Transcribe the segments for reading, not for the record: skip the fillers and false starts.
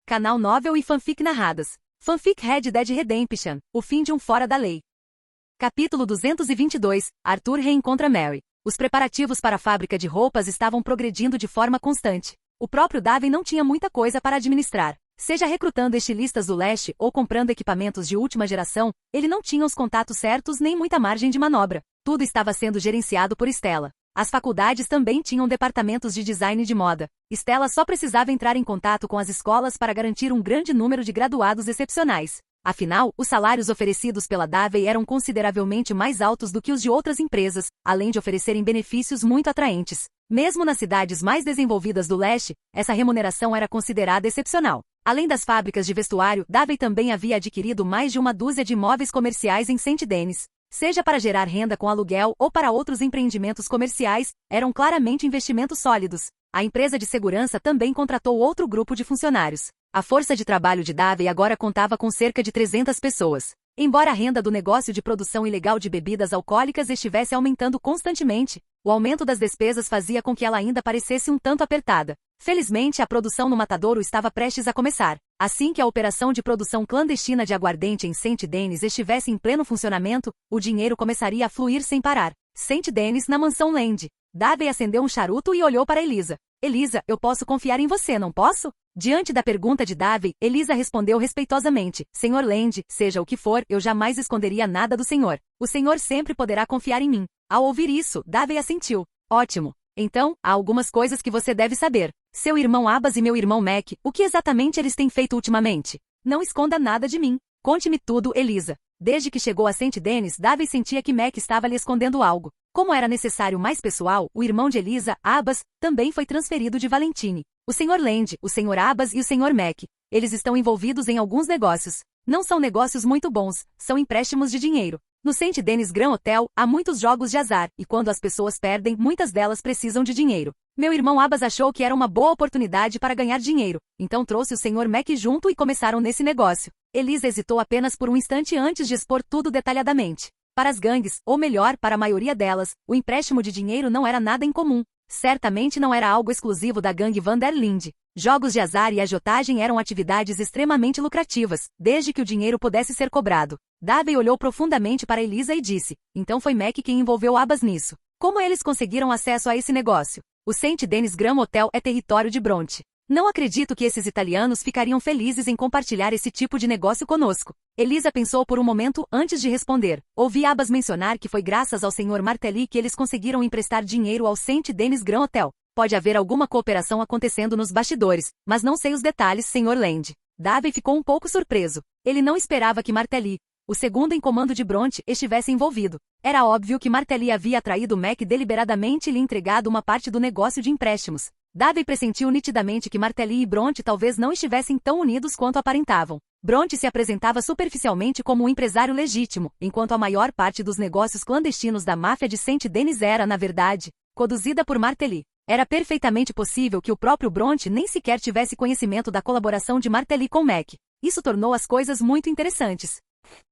Canal Novel e Fanfic Narradas. Fanfic Red Dead Redemption, o fim de um fora da lei. Capítulo 222, Arthur reencontra Mary. Os preparativos para a fábrica de roupas estavam progredindo de forma constante. O próprio Daven não tinha muita coisa para administrar. Seja recrutando estilistas do leste ou comprando equipamentos de última geração, ele não tinha os contatos certos nem muita margem de manobra. Tudo estava sendo gerenciado por Stella. As faculdades também tinham departamentos de design de moda. Stella só precisava entrar em contato com as escolas para garantir um grande número de graduados excepcionais. Afinal, os salários oferecidos pela Davey eram consideravelmente mais altos do que os de outras empresas, além de oferecerem benefícios muito atraentes. Mesmo nas cidades mais desenvolvidas do leste, essa remuneração era considerada excepcional. Além das fábricas de vestuário, Davey também havia adquirido mais de uma dúzia de imóveis comerciais em Saint Denis. Seja para gerar renda com aluguel ou para outros empreendimentos comerciais, eram claramente investimentos sólidos. A empresa de segurança também contratou outro grupo de funcionários. A força de trabalho de Davey agora contava com cerca de 300 pessoas. Embora a renda do negócio de produção ilegal de bebidas alcoólicas estivesse aumentando constantemente, o aumento das despesas fazia com que ela ainda parecesse um tanto apertada. Felizmente, a produção no matadouro estava prestes a começar. Assim que a operação de produção clandestina de aguardente em Saint Denis estivesse em pleno funcionamento, o dinheiro começaria a fluir sem parar. Saint Denis, na mansão Land. Davey acendeu um charuto e olhou para Elisa. Elisa, eu posso confiar em você, não posso? Diante da pergunta de Davey, Elisa respondeu respeitosamente. Senhor Land, seja o que for, eu jamais esconderia nada do senhor. O senhor sempre poderá confiar em mim. Ao ouvir isso, Davey assentiu. Ótimo. Então, há algumas coisas que você deve saber. Seu irmão Abbas e meu irmão Mac, o que exatamente eles têm feito ultimamente? Não esconda nada de mim. Conte-me tudo, Elisa. Desde que chegou a Saint Denis, Davey sentia que Mac estava lhe escondendo algo. Como era necessário mais pessoal, o irmão de Elisa, Abbas, também foi transferido de Valentine. O Sr. Land, o Sr. Abbas e o Sr. Mac. Eles estão envolvidos em alguns negócios. Não são negócios muito bons, são empréstimos de dinheiro. No Saint Denis Grand Hotel, há muitos jogos de azar, e quando as pessoas perdem, muitas delas precisam de dinheiro. Meu irmão Abbas achou que era uma boa oportunidade para ganhar dinheiro, então trouxe o Sr. Mac junto e começaram nesse negócio. Elisa hesitou apenas por um instante antes de expor tudo detalhadamente. Para as gangues, ou melhor, para a maioria delas, o empréstimo de dinheiro não era nada incomum. Certamente não era algo exclusivo da gangue Van der Linde. Jogos de azar e agiotagem eram atividades extremamente lucrativas, desde que o dinheiro pudesse ser cobrado. Davey olhou profundamente para Elisa e disse, então foi Mac quem envolveu Abbas nisso. Como eles conseguiram acesso a esse negócio? O Saint Denis Grand Hotel é território de Bronte. Não acredito que esses italianos ficariam felizes em compartilhar esse tipo de negócio conosco. Elisa pensou por um momento antes de responder. Ouvi Abbas mencionar que foi graças ao Sr. Martelly que eles conseguiram emprestar dinheiro ao Saint Denis Grand Hotel. Pode haver alguma cooperação acontecendo nos bastidores, mas não sei os detalhes, Sr. Land. Davey ficou um pouco surpreso. Ele não esperava que Martelly, o segundo em comando de Bronte, estivesse envolvido. Era óbvio que Martelly havia atraído Mac deliberadamente e lhe entregado uma parte do negócio de empréstimos. Davey pressentiu nitidamente que Martelly e Bronte talvez não estivessem tão unidos quanto aparentavam. Bronte se apresentava superficialmente como um empresário legítimo, enquanto a maior parte dos negócios clandestinos da máfia de Saint Denis era, na verdade, conduzida por Martelly. Era perfeitamente possível que o próprio Bronte nem sequer tivesse conhecimento da colaboração de Martelly com Mac. Isso tornou as coisas muito interessantes.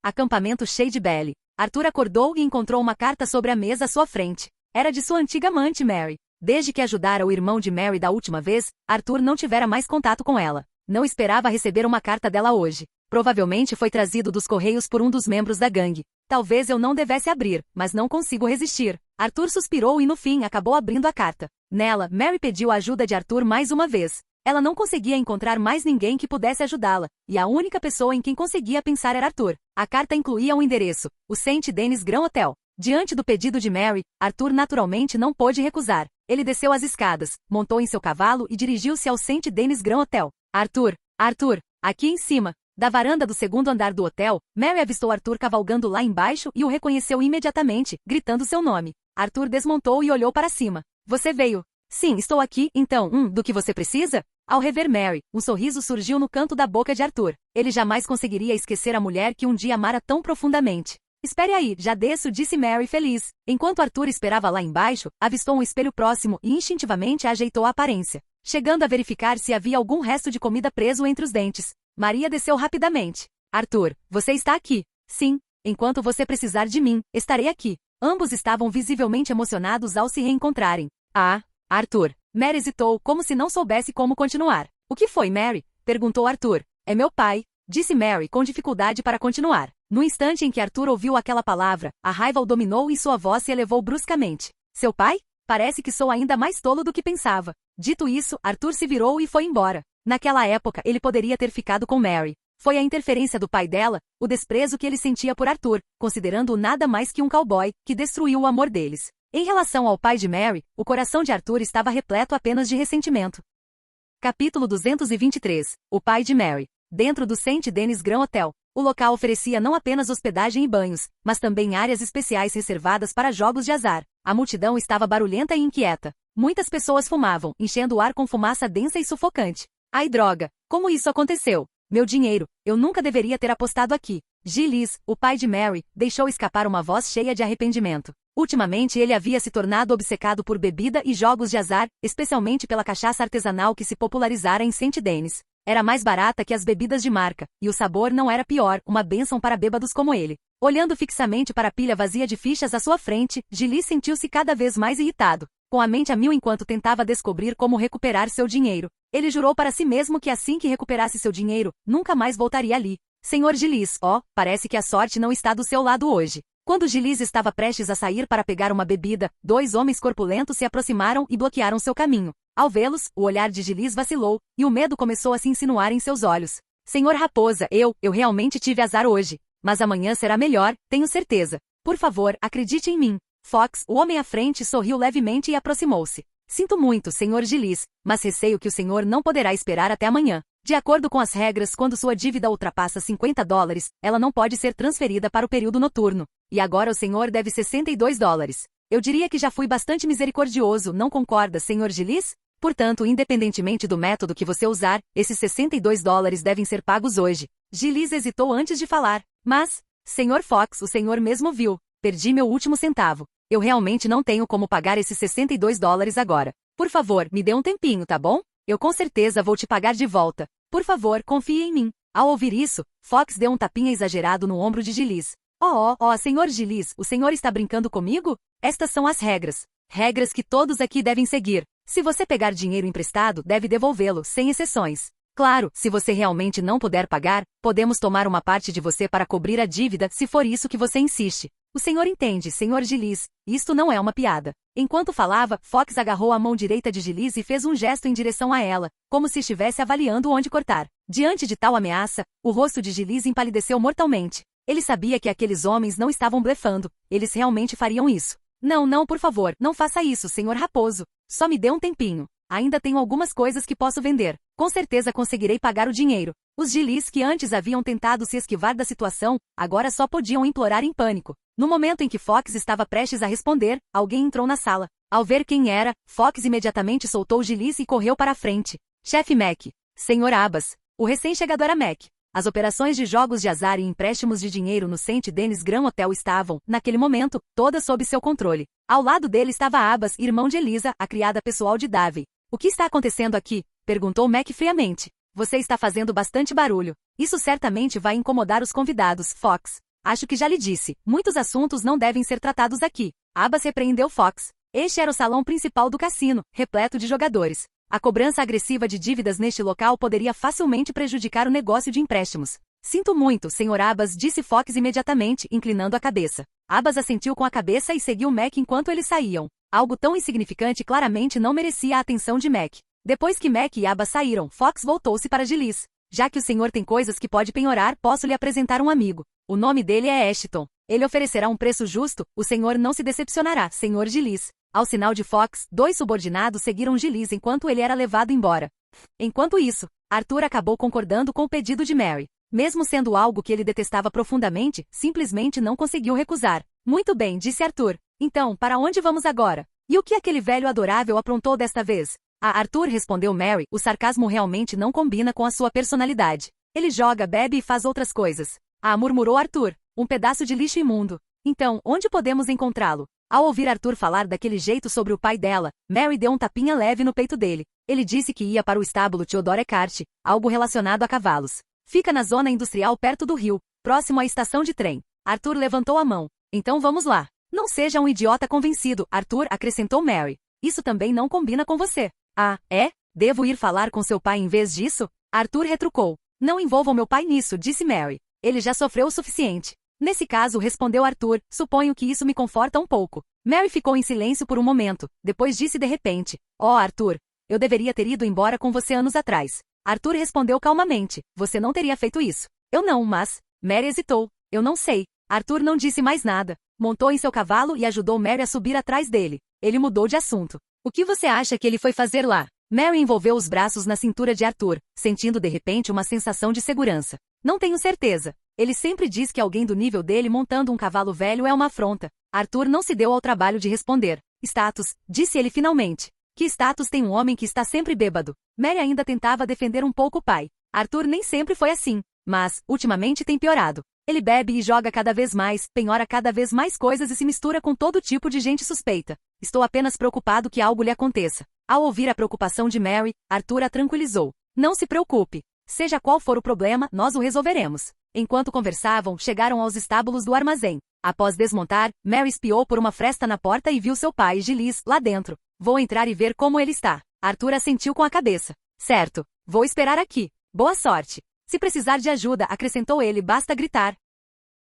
Acampamento Shade Belly. Arthur acordou e encontrou uma carta sobre a mesa à sua frente. Era de sua antiga amante Mary. Desde que ajudara o irmão de Mary da última vez, Arthur não tivera mais contato com ela. Não esperava receber uma carta dela hoje. Provavelmente foi trazido dos correios por um dos membros da gangue. Talvez eu não devesse abrir, mas não consigo resistir. Arthur suspirou e no fim acabou abrindo a carta. Nela, Mary pediu a ajuda de Arthur mais uma vez. Ela não conseguia encontrar mais ninguém que pudesse ajudá-la, e a única pessoa em quem conseguia pensar era Arthur. A carta incluía um endereço, o Saint Denis Grand Hotel. Diante do pedido de Mary, Arthur naturalmente não pôde recusar. Ele desceu as escadas, montou em seu cavalo e dirigiu-se ao Saint Denis Grand Hotel. Arthur, aqui em cima. Da varanda do segundo andar do hotel, Mary avistou Arthur cavalgando lá embaixo e o reconheceu imediatamente, gritando seu nome. Arthur desmontou e olhou para cima. Você veio? Sim, estou aqui, então, do que você precisa? Ao rever Mary, um sorriso surgiu no canto da boca de Arthur. Ele jamais conseguiria esquecer a mulher que um dia amara tão profundamente. Espere aí, já desço, disse Mary feliz. Enquanto Arthur esperava lá embaixo, avistou um espelho próximo e instintivamente ajeitou a aparência, chegando a verificar se havia algum resto de comida preso entre os dentes. Maria desceu rapidamente. Arthur, você está aqui? Sim, enquanto você precisar de mim, estarei aqui. Ambos estavam visivelmente emocionados ao se reencontrarem. Ah, Arthur. Mary hesitou, como se não soubesse como continuar. O que foi, Mary? Perguntou Arthur. É meu pai, disse Mary com dificuldade para continuar. No instante em que Arthur ouviu aquela palavra, a raiva o dominou e sua voz se elevou bruscamente. Seu pai? Parece que sou ainda mais tolo do que pensava. Dito isso, Arthur se virou e foi embora. Naquela época, ele poderia ter ficado com Mary. Foi a interferência do pai dela, o desprezo que ele sentia por Arthur, considerando-o nada mais que um cowboy, que destruiu o amor deles. Em relação ao pai de Mary, o coração de Arthur estava repleto apenas de ressentimento. Capítulo 223. O pai de Mary. Dentro do St. Denis Grand Hotel, o local oferecia não apenas hospedagem e banhos, mas também áreas especiais reservadas para jogos de azar. A multidão estava barulhenta e inquieta. Muitas pessoas fumavam, enchendo o ar com fumaça densa e sufocante. Ai droga! Como isso aconteceu? Meu dinheiro, eu nunca deveria ter apostado aqui. Gilles, o pai de Mary, deixou escapar uma voz cheia de arrependimento. Ultimamente ele havia se tornado obcecado por bebida e jogos de azar, especialmente pela cachaça artesanal que se popularizara em St. Denis. Era mais barata que as bebidas de marca, e o sabor não era pior, uma bênção para bêbados como ele. Olhando fixamente para a pilha vazia de fichas à sua frente, Gilles sentiu-se cada vez mais irritado, com a mente a mil enquanto tentava descobrir como recuperar seu dinheiro. Ele jurou para si mesmo que assim que recuperasse seu dinheiro, nunca mais voltaria ali. Senhor Gilles, parece que a sorte não está do seu lado hoje. Quando Gilles estava prestes a sair para pegar uma bebida, dois homens corpulentos se aproximaram e bloquearam seu caminho. Ao vê-los, o olhar de Gilles vacilou, e o medo começou a se insinuar em seus olhos. Senhor Raposa, eu realmente tive azar hoje. Mas amanhã será melhor, tenho certeza. Por favor, acredite em mim. Fox, o homem à frente, sorriu levemente e aproximou-se. Sinto muito, Sr. Gilles, mas receio que o senhor não poderá esperar até amanhã. De acordo com as regras, quando sua dívida ultrapassa $50, ela não pode ser transferida para o período noturno. E agora o senhor deve $62. Eu diria que já fui bastante misericordioso, não concorda, Sr. Gilles? Portanto, independentemente do método que você usar, esses $62 devem ser pagos hoje. Gilles hesitou antes de falar. Mas, Sr. Fox, o senhor mesmo viu. Perdi meu último centavo. Eu realmente não tenho como pagar esses $62 agora. Por favor, me dê um tempinho, tá bom? Eu com certeza vou te pagar de volta. Por favor, confie em mim. Ao ouvir isso, Fox deu um tapinha exagerado no ombro de Gilles. Sr. Gilles, o senhor está brincando comigo? Estas são as regras. Regras que todos aqui devem seguir. Se você pegar dinheiro emprestado, deve devolvê-lo, sem exceções. Claro, se você realmente não puder pagar, podemos tomar uma parte de você para cobrir a dívida, se for isso que você insiste. O senhor entende, Sr. Gilles, isto não é uma piada. Enquanto falava, Fox agarrou a mão direita de Gilles e fez um gesto em direção a ela, como se estivesse avaliando onde cortar. Diante de tal ameaça, o rosto de Gilles empalideceu mortalmente. Ele sabia que aqueles homens não estavam blefando, eles realmente fariam isso. Não, por favor, não faça isso, Sr. Raposo. Só me dê um tempinho. Ainda tenho algumas coisas que posso vender. Com certeza conseguirei pagar o dinheiro. Os Gilles que antes haviam tentado se esquivar da situação, agora só podiam implorar em pânico. No momento em que Fox estava prestes a responder, alguém entrou na sala. Ao ver quem era, Fox imediatamente soltou Gilles e correu para a frente. Chefe Mac. Sr. Abbas. O recém-chegado era Mac. As operações de jogos de azar e empréstimos de dinheiro no St. Denis Grand Hotel estavam, naquele momento, todas sob seu controle. Ao lado dele estava Abbas, irmão de Elisa, a criada pessoal de Davey. O que está acontecendo aqui? Perguntou Mac friamente. Você está fazendo bastante barulho. Isso certamente vai incomodar os convidados, Fox. Acho que já lhe disse, muitos assuntos não devem ser tratados aqui. Abbas repreendeu Fox. Este era o salão principal do cassino, repleto de jogadores. A cobrança agressiva de dívidas neste local poderia facilmente prejudicar o negócio de empréstimos. Sinto muito, Sr. Abbas, disse Fox imediatamente, inclinando a cabeça. Abbas assentiu com a cabeça e seguiu Mac enquanto eles saíam. Algo tão insignificante claramente não merecia a atenção de Mac. Depois que Mac e Abbas saíram, Fox voltou-se para Gilles. Já que o senhor tem coisas que pode penhorar, posso lhe apresentar um amigo. O nome dele é Ashton. Ele oferecerá um preço justo, o senhor não se decepcionará, Sr. Gilles. Ao sinal de Fox, dois subordinados seguiram Gilles enquanto ele era levado embora. Enquanto isso, Arthur acabou concordando com o pedido de Mary. Mesmo sendo algo que ele detestava profundamente, simplesmente não conseguiu recusar. Muito bem, disse Arthur. Então, para onde vamos agora? E o que aquele velho adorável aprontou desta vez? Arthur, respondeu Mary, o sarcasmo realmente não combina com a sua personalidade. Ele joga, bebe e faz outras coisas. Murmurou Arthur. Um pedaço de lixo imundo. Então, onde podemos encontrá-lo? Ao ouvir Arthur falar daquele jeito sobre o pai dela, Mary deu um tapinha leve no peito dele. Ele disse que ia para o estábulo Theodore Eckhart, algo relacionado a cavalos. Fica na zona industrial perto do rio, próximo à estação de trem. Arthur levantou a mão. Então vamos lá. Não seja um idiota convencido, Arthur, acrescentou Mary. Isso também não combina com você. É? Devo ir falar com seu pai em vez disso? Arthur retrucou. Não envolvam meu pai nisso, disse Mary. Ele já sofreu o suficiente. Nesse caso, respondeu Arthur, suponho que isso me conforta um pouco. Mary ficou em silêncio por um momento, depois disse de repente. Arthur, eu deveria ter ido embora com você anos atrás. Arthur respondeu calmamente. Você não teria feito isso. Eu não, mas... Mary hesitou. Eu não sei. Arthur não disse mais nada. Montou em seu cavalo e ajudou Mary a subir atrás dele. Ele mudou de assunto. O que você acha que ele foi fazer lá? Mary envolveu os braços na cintura de Arthur, sentindo de repente uma sensação de segurança. Não tenho certeza. Ele sempre diz que alguém do nível dele montando um cavalo velho é uma afronta. Arthur não se deu ao trabalho de responder. Status, disse ele finalmente. Que status tem um homem que está sempre bêbado? Mary ainda tentava defender um pouco o pai. Arthur nem sempre foi assim, mas, ultimamente tem piorado. Ele bebe e joga cada vez mais, penhora cada vez mais coisas e se mistura com todo tipo de gente suspeita. Estou apenas preocupado que algo lhe aconteça. Ao ouvir a preocupação de Mary, Arthur a tranquilizou. Não se preocupe. Seja qual for o problema, nós o resolveremos. Enquanto conversavam, chegaram aos estábulos do armazém. Após desmontar, Mary espiou por uma fresta na porta e viu seu pai, Giles, lá dentro. Vou entrar e ver como ele está. Arthur assentiu com a cabeça. Certo. Vou esperar aqui. Boa sorte. Se precisar de ajuda, acrescentou ele, basta gritar.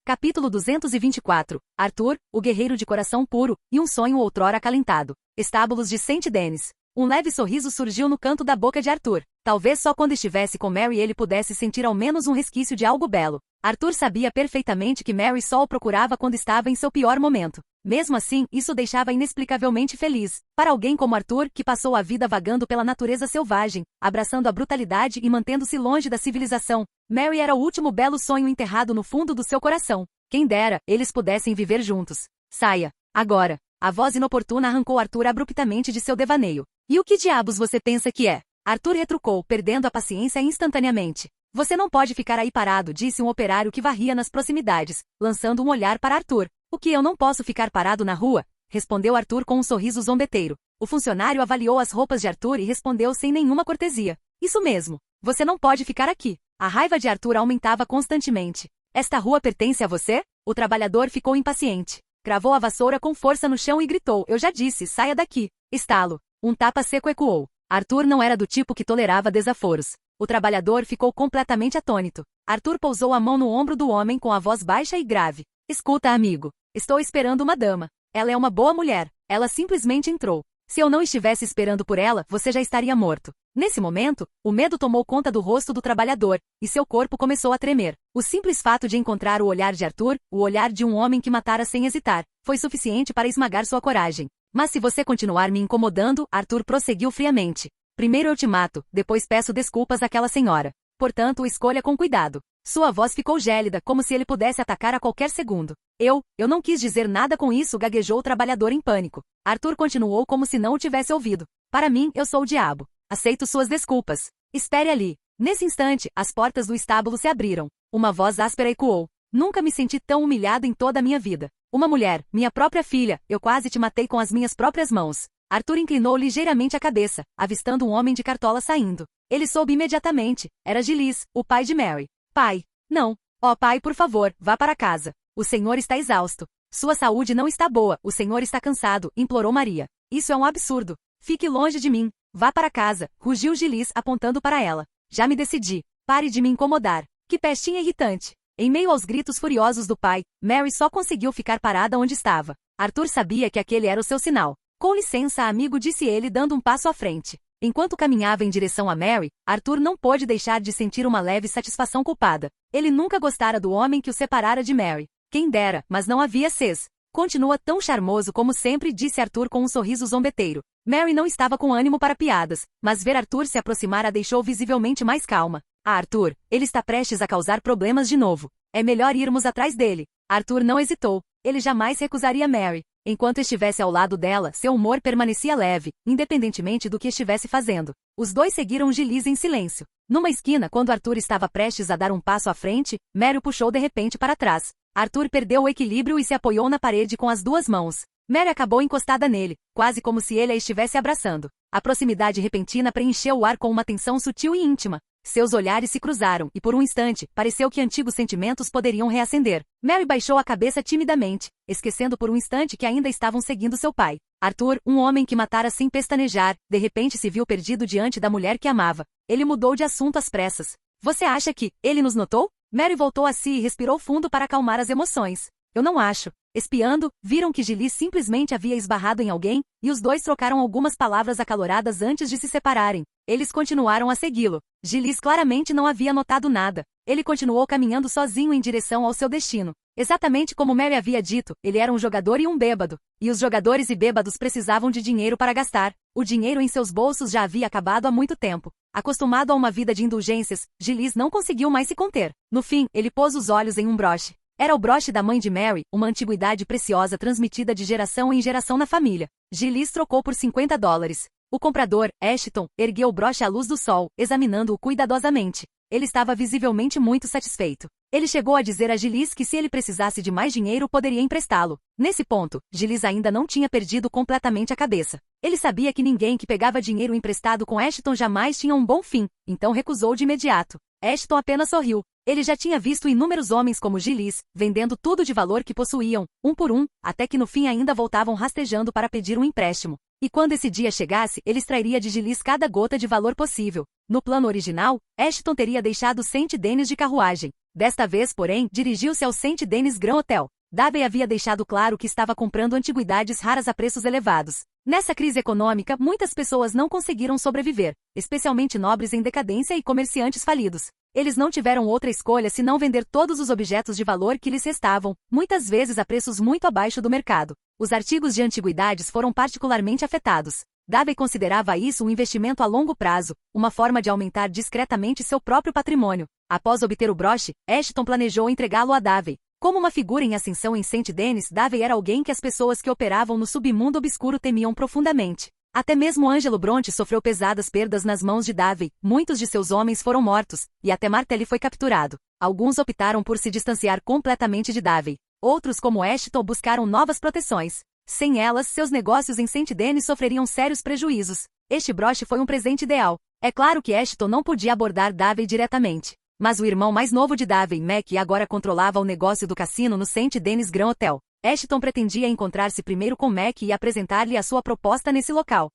Capítulo 224. Arthur, o guerreiro de coração puro, e um sonho outrora acalentado. Estábulos de Saint-Denis. Um leve sorriso surgiu no canto da boca de Arthur. Talvez só quando estivesse com Mary ele pudesse sentir ao menos um resquício de algo belo. Arthur sabia perfeitamente que Mary só o procurava quando estava em seu pior momento. Mesmo assim, isso o deixava inexplicavelmente feliz. Para alguém como Arthur, que passou a vida vagando pela natureza selvagem, abraçando a brutalidade e mantendo-se longe da civilização, Mary era o último belo sonho enterrado no fundo do seu coração. Quem dera, eles pudessem viver juntos. Saia. Agora. A voz inoportuna arrancou Arthur abruptamente de seu devaneio. E o que diabos você pensa que é? Arthur retrucou, perdendo a paciência instantaneamente. Você não pode ficar aí parado, disse um operário que varria nas proximidades, lançando um olhar para Arthur. O que eu não posso ficar parado na rua? Respondeu Arthur com um sorriso zombeteiro. O funcionário avaliou as roupas de Arthur e respondeu sem nenhuma cortesia. Isso mesmo. Você não pode ficar aqui. A raiva de Arthur aumentava constantemente. Esta rua pertence a você? O trabalhador ficou impaciente. Cravou a vassoura com força no chão e gritou. Eu já disse, saia daqui. Estalo. Um tapa seco ecoou. Arthur não era do tipo que tolerava desaforos. O trabalhador ficou completamente atônito. Arthur pousou a mão no ombro do homem com a voz baixa e grave. Escuta, amigo. Estou esperando uma dama. Ela é uma boa mulher. Ela simplesmente entrou. Se eu não estivesse esperando por ela, você já estaria morto. Nesse momento, o medo tomou conta do rosto do trabalhador, e seu corpo começou a tremer. O simples fato de encontrar o olhar de Arthur, o olhar de um homem que matara sem hesitar, foi suficiente para esmagar sua coragem. Mas se você continuar me incomodando, Arthur prosseguiu friamente. Primeiro eu te mato, depois peço desculpas àquela senhora. Portanto, escolha com cuidado. Sua voz ficou gélida, como se ele pudesse atacar a qualquer segundo. Eu não quis dizer nada com isso, gaguejou o trabalhador em pânico. Arthur continuou como se não o tivesse ouvido. Para mim, eu sou o diabo. Aceito suas desculpas. Espere ali. Nesse instante, as portas do estábulo se abriram. Uma voz áspera ecoou. Nunca me senti tão humilhado em toda a minha vida. Uma mulher, minha própria filha, eu quase te matei com as minhas próprias mãos. Arthur inclinou ligeiramente a cabeça, avistando um homem de cartola saindo. Ele soube imediatamente. Era Giles, o pai de Mary. Pai. Não. Pai, por favor, vá para casa. O senhor está exausto. Sua saúde não está boa, o senhor está cansado, implorou Maria. Isso é um absurdo. Fique longe de mim. Vá para casa, rugiu Giles apontando para ela. Já me decidi. Pare de me incomodar. Que pestinha irritante. Em meio aos gritos furiosos do pai, Mary só conseguiu ficar parada onde estava. Arthur sabia que aquele era o seu sinal. Com licença, amigo, disse ele dando um passo à frente. Enquanto caminhava em direção a Mary, Arthur não pôde deixar de sentir uma leve satisfação culpada. Ele nunca gostara do homem que o separara de Mary. Quem dera, mas não havia ses. Continua tão charmoso como sempre, disse Arthur com um sorriso zombeteiro. Mary não estava com ânimo para piadas, mas ver Arthur se aproximar a deixou visivelmente mais calma. Arthur, ele está prestes a causar problemas de novo. É melhor irmos atrás dele. Arthur não hesitou. Ele jamais recusaria Mary. Enquanto estivesse ao lado dela, seu humor permanecia leve, independentemente do que estivesse fazendo. Os dois seguiram Giles em silêncio. Numa esquina, quando Arthur estava prestes a dar um passo à frente, Mary o puxou de repente para trás. Arthur perdeu o equilíbrio e se apoiou na parede com as duas mãos. Mary acabou encostada nele, quase como se ele a estivesse abraçando. A proximidade repentina preencheu o ar com uma tensão sutil e íntima. Seus olhares se cruzaram, e por um instante, pareceu que antigos sentimentos poderiam reacender. Mary baixou a cabeça timidamente, esquecendo por um instante que ainda estavam seguindo seu pai. Arthur, um homem que matara sem pestanejar, de repente se viu perdido diante da mulher que amava. Ele mudou de assunto às pressas. Você acha que ele nos notou? Mary voltou a si e respirou fundo para acalmar as emoções. Eu não acho. Espiando, viram que Giles simplesmente havia esbarrado em alguém, e os dois trocaram algumas palavras acaloradas antes de se separarem. Eles continuaram a segui-lo. Giles claramente não havia notado nada. Ele continuou caminhando sozinho em direção ao seu destino. Exatamente como Mary havia dito, ele era um jogador e um bêbado. E os jogadores e bêbados precisavam de dinheiro para gastar. O dinheiro em seus bolsos já havia acabado há muito tempo. Acostumado a uma vida de indulgências, Giles não conseguiu mais se conter. No fim, ele pôs os olhos em um broche. Era o broche da mãe de Mary, uma antiguidade preciosa transmitida de geração em geração na família. Giles trocou por $50. O comprador, Ashton, ergueu o broche à luz do sol, examinando-o cuidadosamente. Ele estava visivelmente muito satisfeito. Ele chegou a dizer a Giles que se ele precisasse de mais dinheiro poderia emprestá-lo. Nesse ponto, Giles ainda não tinha perdido completamente a cabeça. Ele sabia que ninguém que pegava dinheiro emprestado com Ashton jamais tinha um bom fim, então recusou de imediato. Ashton apenas sorriu. Ele já tinha visto inúmeros homens como Giles, vendendo tudo de valor que possuíam, um por um, até que no fim ainda voltavam rastejando para pedir um empréstimo. E quando esse dia chegasse, ele extrairia de Giles cada gota de valor possível. No plano original, Ashton teria deixado St. Denis de carruagem. Desta vez, porém, dirigiu-se ao St. Denis Grand Hotel. Davey havia deixado claro que estava comprando antiguidades raras a preços elevados. Nessa crise econômica, muitas pessoas não conseguiram sobreviver, especialmente nobres em decadência e comerciantes falidos. Eles não tiveram outra escolha senão vender todos os objetos de valor que lhes restavam, muitas vezes a preços muito abaixo do mercado. Os artigos de antiguidades foram particularmente afetados. Davey considerava isso um investimento a longo prazo, uma forma de aumentar discretamente seu próprio patrimônio. Após obter o broche, Ashton planejou entregá-lo a Davey. Como uma figura em ascensão em St. Denis, Davey era alguém que as pessoas que operavam no submundo obscuro temiam profundamente. Até mesmo Angelo Bronte sofreu pesadas perdas nas mãos de Davey, muitos de seus homens foram mortos, e até Martelli foi capturado. Alguns optaram por se distanciar completamente de Davey. Outros, como Ashton, buscaram novas proteções. Sem elas, seus negócios em St. Denis sofreriam sérios prejuízos. Este broche foi um presente ideal. É claro que Ashton não podia abordar Davey diretamente. Mas o irmão mais novo de Davey, Mac, agora controlava o negócio do cassino no St. Denis Grand Hotel. Ashton pretendia encontrar-se primeiro com Mac e apresentar-lhe a sua proposta nesse local.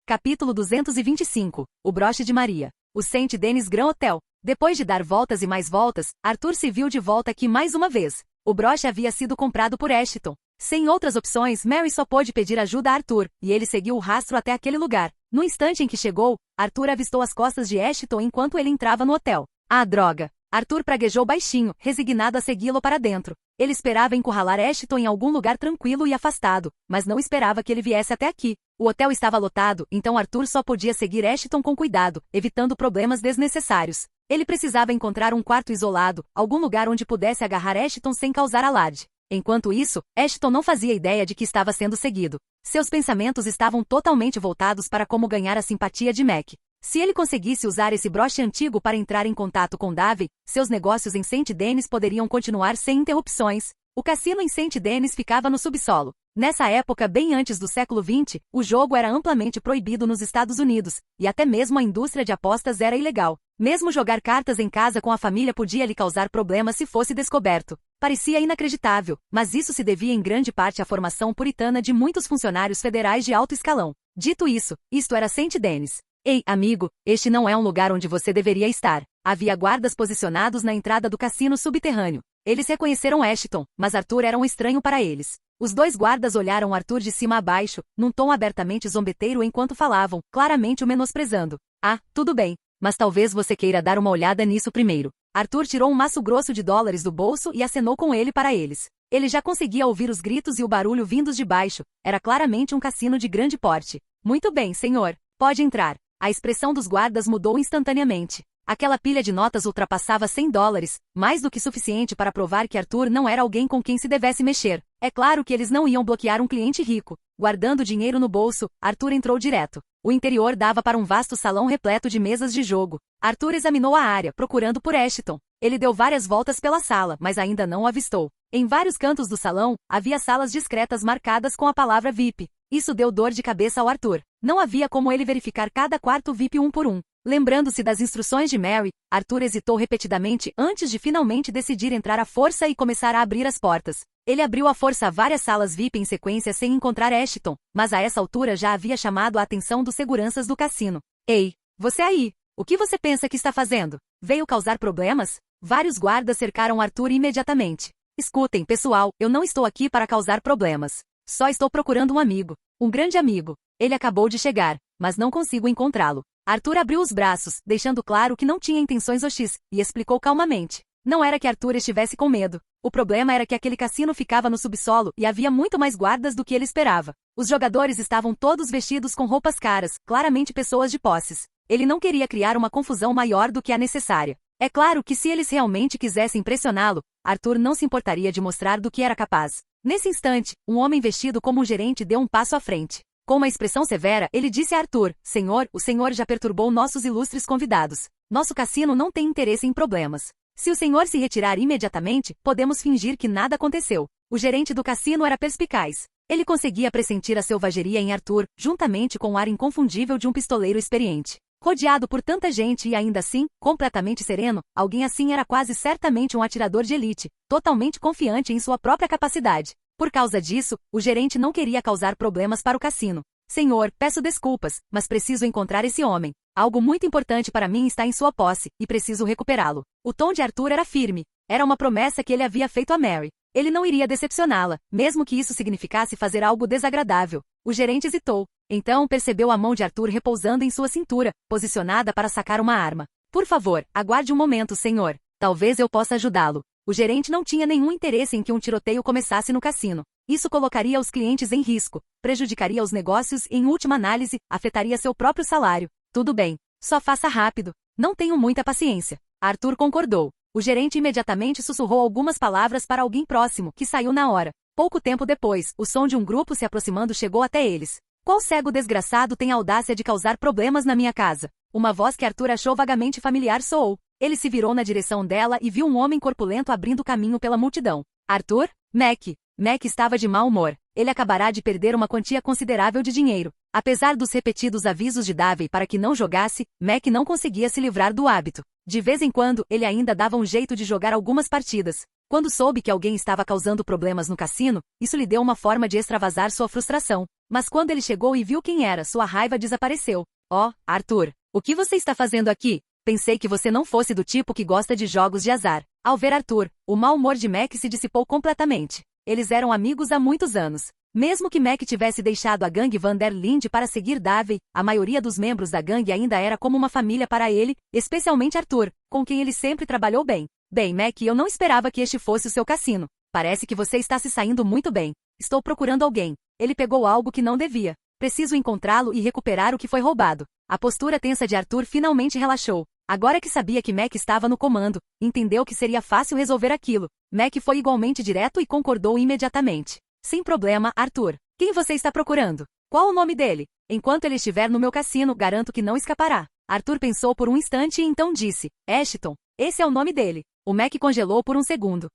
Capítulo 225. O broche de Maria. O St. Denis Grand Hotel. Depois de dar voltas e mais voltas, Arthur se viu de volta aqui mais uma vez. O broche havia sido comprado por Ashton. Sem outras opções, Mary só pôde pedir ajuda a Arthur, e ele seguiu o rastro até aquele lugar. No instante em que chegou, Arthur avistou as costas de Ashton enquanto ele entrava no hotel. Ah, droga! Arthur praguejou baixinho, resignado a segui-lo para dentro. Ele esperava encurralar Ashton em algum lugar tranquilo e afastado, mas não esperava que ele viesse até aqui. O hotel estava lotado, então Arthur só podia seguir Ashton com cuidado, evitando problemas desnecessários. Ele precisava encontrar um quarto isolado, algum lugar onde pudesse agarrar Ashton sem causar alarde. Enquanto isso, Ashton não fazia ideia de que estava sendo seguido. Seus pensamentos estavam totalmente voltados para como ganhar a simpatia de Mac. Se ele conseguisse usar esse broche antigo para entrar em contato com Davey, seus negócios em St. Denis poderiam continuar sem interrupções. O cassino em St. Denis ficava no subsolo. Nessa época, bem antes do século XX, o jogo era amplamente proibido nos Estados Unidos, e até mesmo a indústria de apostas era ilegal. Mesmo jogar cartas em casa com a família podia lhe causar problemas se fosse descoberto. Parecia inacreditável, mas isso se devia em grande parte à formação puritana de muitos funcionários federais de alto escalão. Dito isso, isto era St. Denis. Ei, amigo, este não é um lugar onde você deveria estar. Havia guardas posicionados na entrada do cassino subterrâneo. Eles reconheceram Ashton, mas Arthur era um estranho para eles. Os dois guardas olharam Arthur de cima a baixo, num tom abertamente zombeteiro enquanto falavam, claramente o menosprezando. Ah, tudo bem, mas talvez você queira dar uma olhada nisso primeiro. Arthur tirou um maço grosso de dólares do bolso e acenou com ele para eles. Ele já conseguia ouvir os gritos e o barulho vindos de baixo. Era claramente um cassino de grande porte. Muito bem, senhor. Pode entrar. A expressão dos guardas mudou instantaneamente. Aquela pilha de notas ultrapassava $100, mais do que suficiente para provar que Arthur não era alguém com quem se devesse mexer. É claro que eles não iam bloquear um cliente rico. Guardando dinheiro no bolso, Arthur entrou direto. O interior dava para um vasto salão repleto de mesas de jogo. Arthur examinou a área, procurando por Ashton. Ele deu várias voltas pela sala, mas ainda não o avistou. Em vários cantos do salão, havia salas discretas marcadas com a palavra VIP. Isso deu dor de cabeça ao Arthur. Não havia como ele verificar cada quarto VIP um por um. Lembrando-se das instruções de Mary, Arthur hesitou repetidamente antes de finalmente decidir entrar à força e começar a abrir as portas. Ele abriu à força várias salas VIP em sequência sem encontrar Ashton, mas a essa altura já havia chamado a atenção dos seguranças do cassino. Ei, você aí! O que você pensa que está fazendo? Veio causar problemas? Vários guardas cercaram Arthur imediatamente. Escutem, pessoal, eu não estou aqui para causar problemas. Só estou procurando um amigo. Um grande amigo. Ele acabou de chegar, mas não consigo encontrá-lo. Arthur abriu os braços, deixando claro que não tinha intenções hostis, e explicou calmamente. Não era que Arthur estivesse com medo. O problema era que aquele cassino ficava no subsolo e havia muito mais guardas do que ele esperava. Os jogadores estavam todos vestidos com roupas caras, claramente pessoas de posses. Ele não queria criar uma confusão maior do que a necessária. É claro que se eles realmente quisessem pressioná-lo, Arthur não se importaria de mostrar do que era capaz. Nesse instante, um homem vestido como um gerente deu um passo à frente. Com uma expressão severa, ele disse a Arthur: Senhor, o senhor já perturbou nossos ilustres convidados. Nosso cassino não tem interesse em problemas. Se o senhor se retirar imediatamente, podemos fingir que nada aconteceu. O gerente do cassino era perspicaz. Ele conseguia pressentir a selvageria em Arthur, juntamente com o ar inconfundível de um pistoleiro experiente. Rodeado por tanta gente e ainda assim, completamente sereno, alguém assim era quase certamente um atirador de elite, totalmente confiante em sua própria capacidade. Por causa disso, o gerente não queria causar problemas para o cassino. Senhor, peço desculpas, mas preciso encontrar esse homem. Algo muito importante para mim está em sua posse, e preciso recuperá-lo. O tom de Arthur era firme. Era uma promessa que ele havia feito a Mary. Ele não iria decepcioná-la, mesmo que isso significasse fazer algo desagradável. O gerente hesitou. Então percebeu a mão de Arthur repousando em sua cintura, posicionada para sacar uma arma. Por favor, aguarde um momento, senhor. Talvez eu possa ajudá-lo. O gerente não tinha nenhum interesse em que um tiroteio começasse no cassino. Isso colocaria os clientes em risco, prejudicaria os negócios e, em última análise, afetaria seu próprio salário. Tudo bem. Só faça rápido. Não tenho muita paciência. Arthur concordou. O gerente imediatamente sussurrou algumas palavras para alguém próximo, que saiu na hora. Pouco tempo depois, o som de um grupo se aproximando chegou até eles. Qual cego desgraçado tem a audácia de causar problemas na minha casa? Uma voz que Arthur achou vagamente familiar soou. Ele se virou na direção dela e viu um homem corpulento abrindo caminho pela multidão. Arthur? Mac. Mac estava de mau humor. Ele acabará de perder uma quantia considerável de dinheiro. Apesar dos repetidos avisos de Davey para que não jogasse, Mac não conseguia se livrar do hábito. De vez em quando, ele ainda dava um jeito de jogar algumas partidas. Quando soube que alguém estava causando problemas no cassino, isso lhe deu uma forma de extravasar sua frustração. Mas quando ele chegou e viu quem era, sua raiva desapareceu. Oh, Arthur, o que você está fazendo aqui? Pensei que você não fosse do tipo que gosta de jogos de azar. Ao ver Arthur, o mau humor de Mac se dissipou completamente. Eles eram amigos há muitos anos. Mesmo que Mac tivesse deixado a gangue Van der Linde para seguir Davey, a maioria dos membros da gangue ainda era como uma família para ele, especialmente Arthur, com quem ele sempre trabalhou bem. Bem, Mac, eu não esperava que este fosse o seu cassino. Parece que você está se saindo muito bem. Estou procurando alguém. Ele pegou algo que não devia. Preciso encontrá-lo e recuperar o que foi roubado. A postura tensa de Arthur finalmente relaxou. Agora que sabia que Mac estava no comando, entendeu que seria fácil resolver aquilo. Mac foi igualmente direto e concordou imediatamente. Sem problema, Arthur. Quem você está procurando? Qual o nome dele? Enquanto ele estiver no meu cassino, garanto que não escapará. Arthur pensou por um instante e então disse: Ashton. Esse é o nome dele. O Mac congelou por um segundo.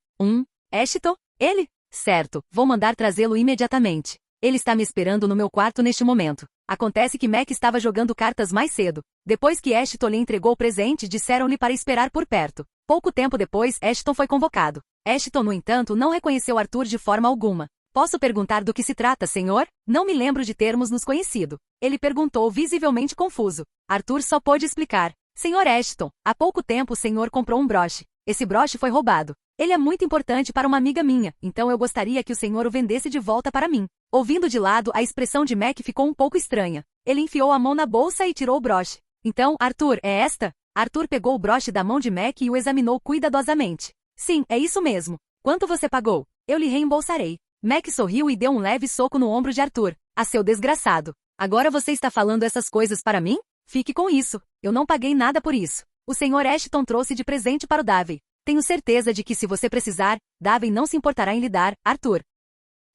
Ashton? Ele? Certo, vou mandar trazê-lo imediatamente. Ele está me esperando no meu quarto neste momento. Acontece que Mac estava jogando cartas mais cedo. Depois que Ashton lhe entregou o presente, disseram-lhe para esperar por perto. Pouco tempo depois, Ashton foi convocado. Ashton, no entanto, não reconheceu Arthur de forma alguma. Posso perguntar do que se trata, senhor? Não me lembro de termos nos conhecido. Ele perguntou, visivelmente confuso. Arthur só pôde explicar. Senhor Ashton, há pouco tempo o senhor comprou um broche. Esse broche foi roubado. Ele é muito importante para uma amiga minha, então eu gostaria que o senhor o vendesse de volta para mim. Ouvindo de lado, a expressão de Mac ficou um pouco estranha. Ele enfiou a mão na bolsa e tirou o broche. Então, Arthur, é esta? Arthur pegou o broche da mão de Mac e o examinou cuidadosamente. Sim, é isso mesmo. Quanto você pagou? Eu lhe reembolsarei. Mac sorriu e deu um leve soco no ombro de Arthur. Ah, seu desgraçado. Agora você está falando essas coisas para mim? Fique com isso. Eu não paguei nada por isso. O senhor Ashton trouxe de presente para o Davey. Tenho certeza de que se você precisar, Davey não se importará em lhe dar, Arthur.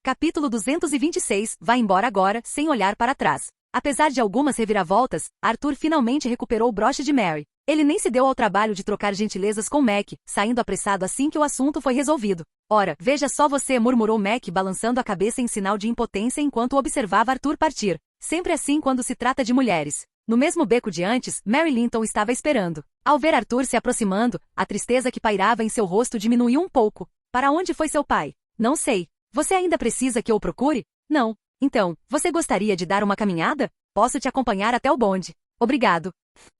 Capítulo 226, Vá embora agora, sem olhar para trás. Apesar de algumas reviravoltas, Arthur finalmente recuperou o broche de Mary. Ele nem se deu ao trabalho de trocar gentilezas com Mac, saindo apressado assim que o assunto foi resolvido. Ora, veja só você, murmurou Mac balançando a cabeça em sinal de impotência enquanto observava Arthur partir. Sempre assim quando se trata de mulheres. No mesmo beco de antes, Mary Linton estava esperando. Ao ver Arthur se aproximando, a tristeza que pairava em seu rosto diminuiu um pouco. Para onde foi seu pai? Não sei. Você ainda precisa que eu o procure? Não. Então, você gostaria de dar uma caminhada? Posso te acompanhar até o bonde. Obrigado.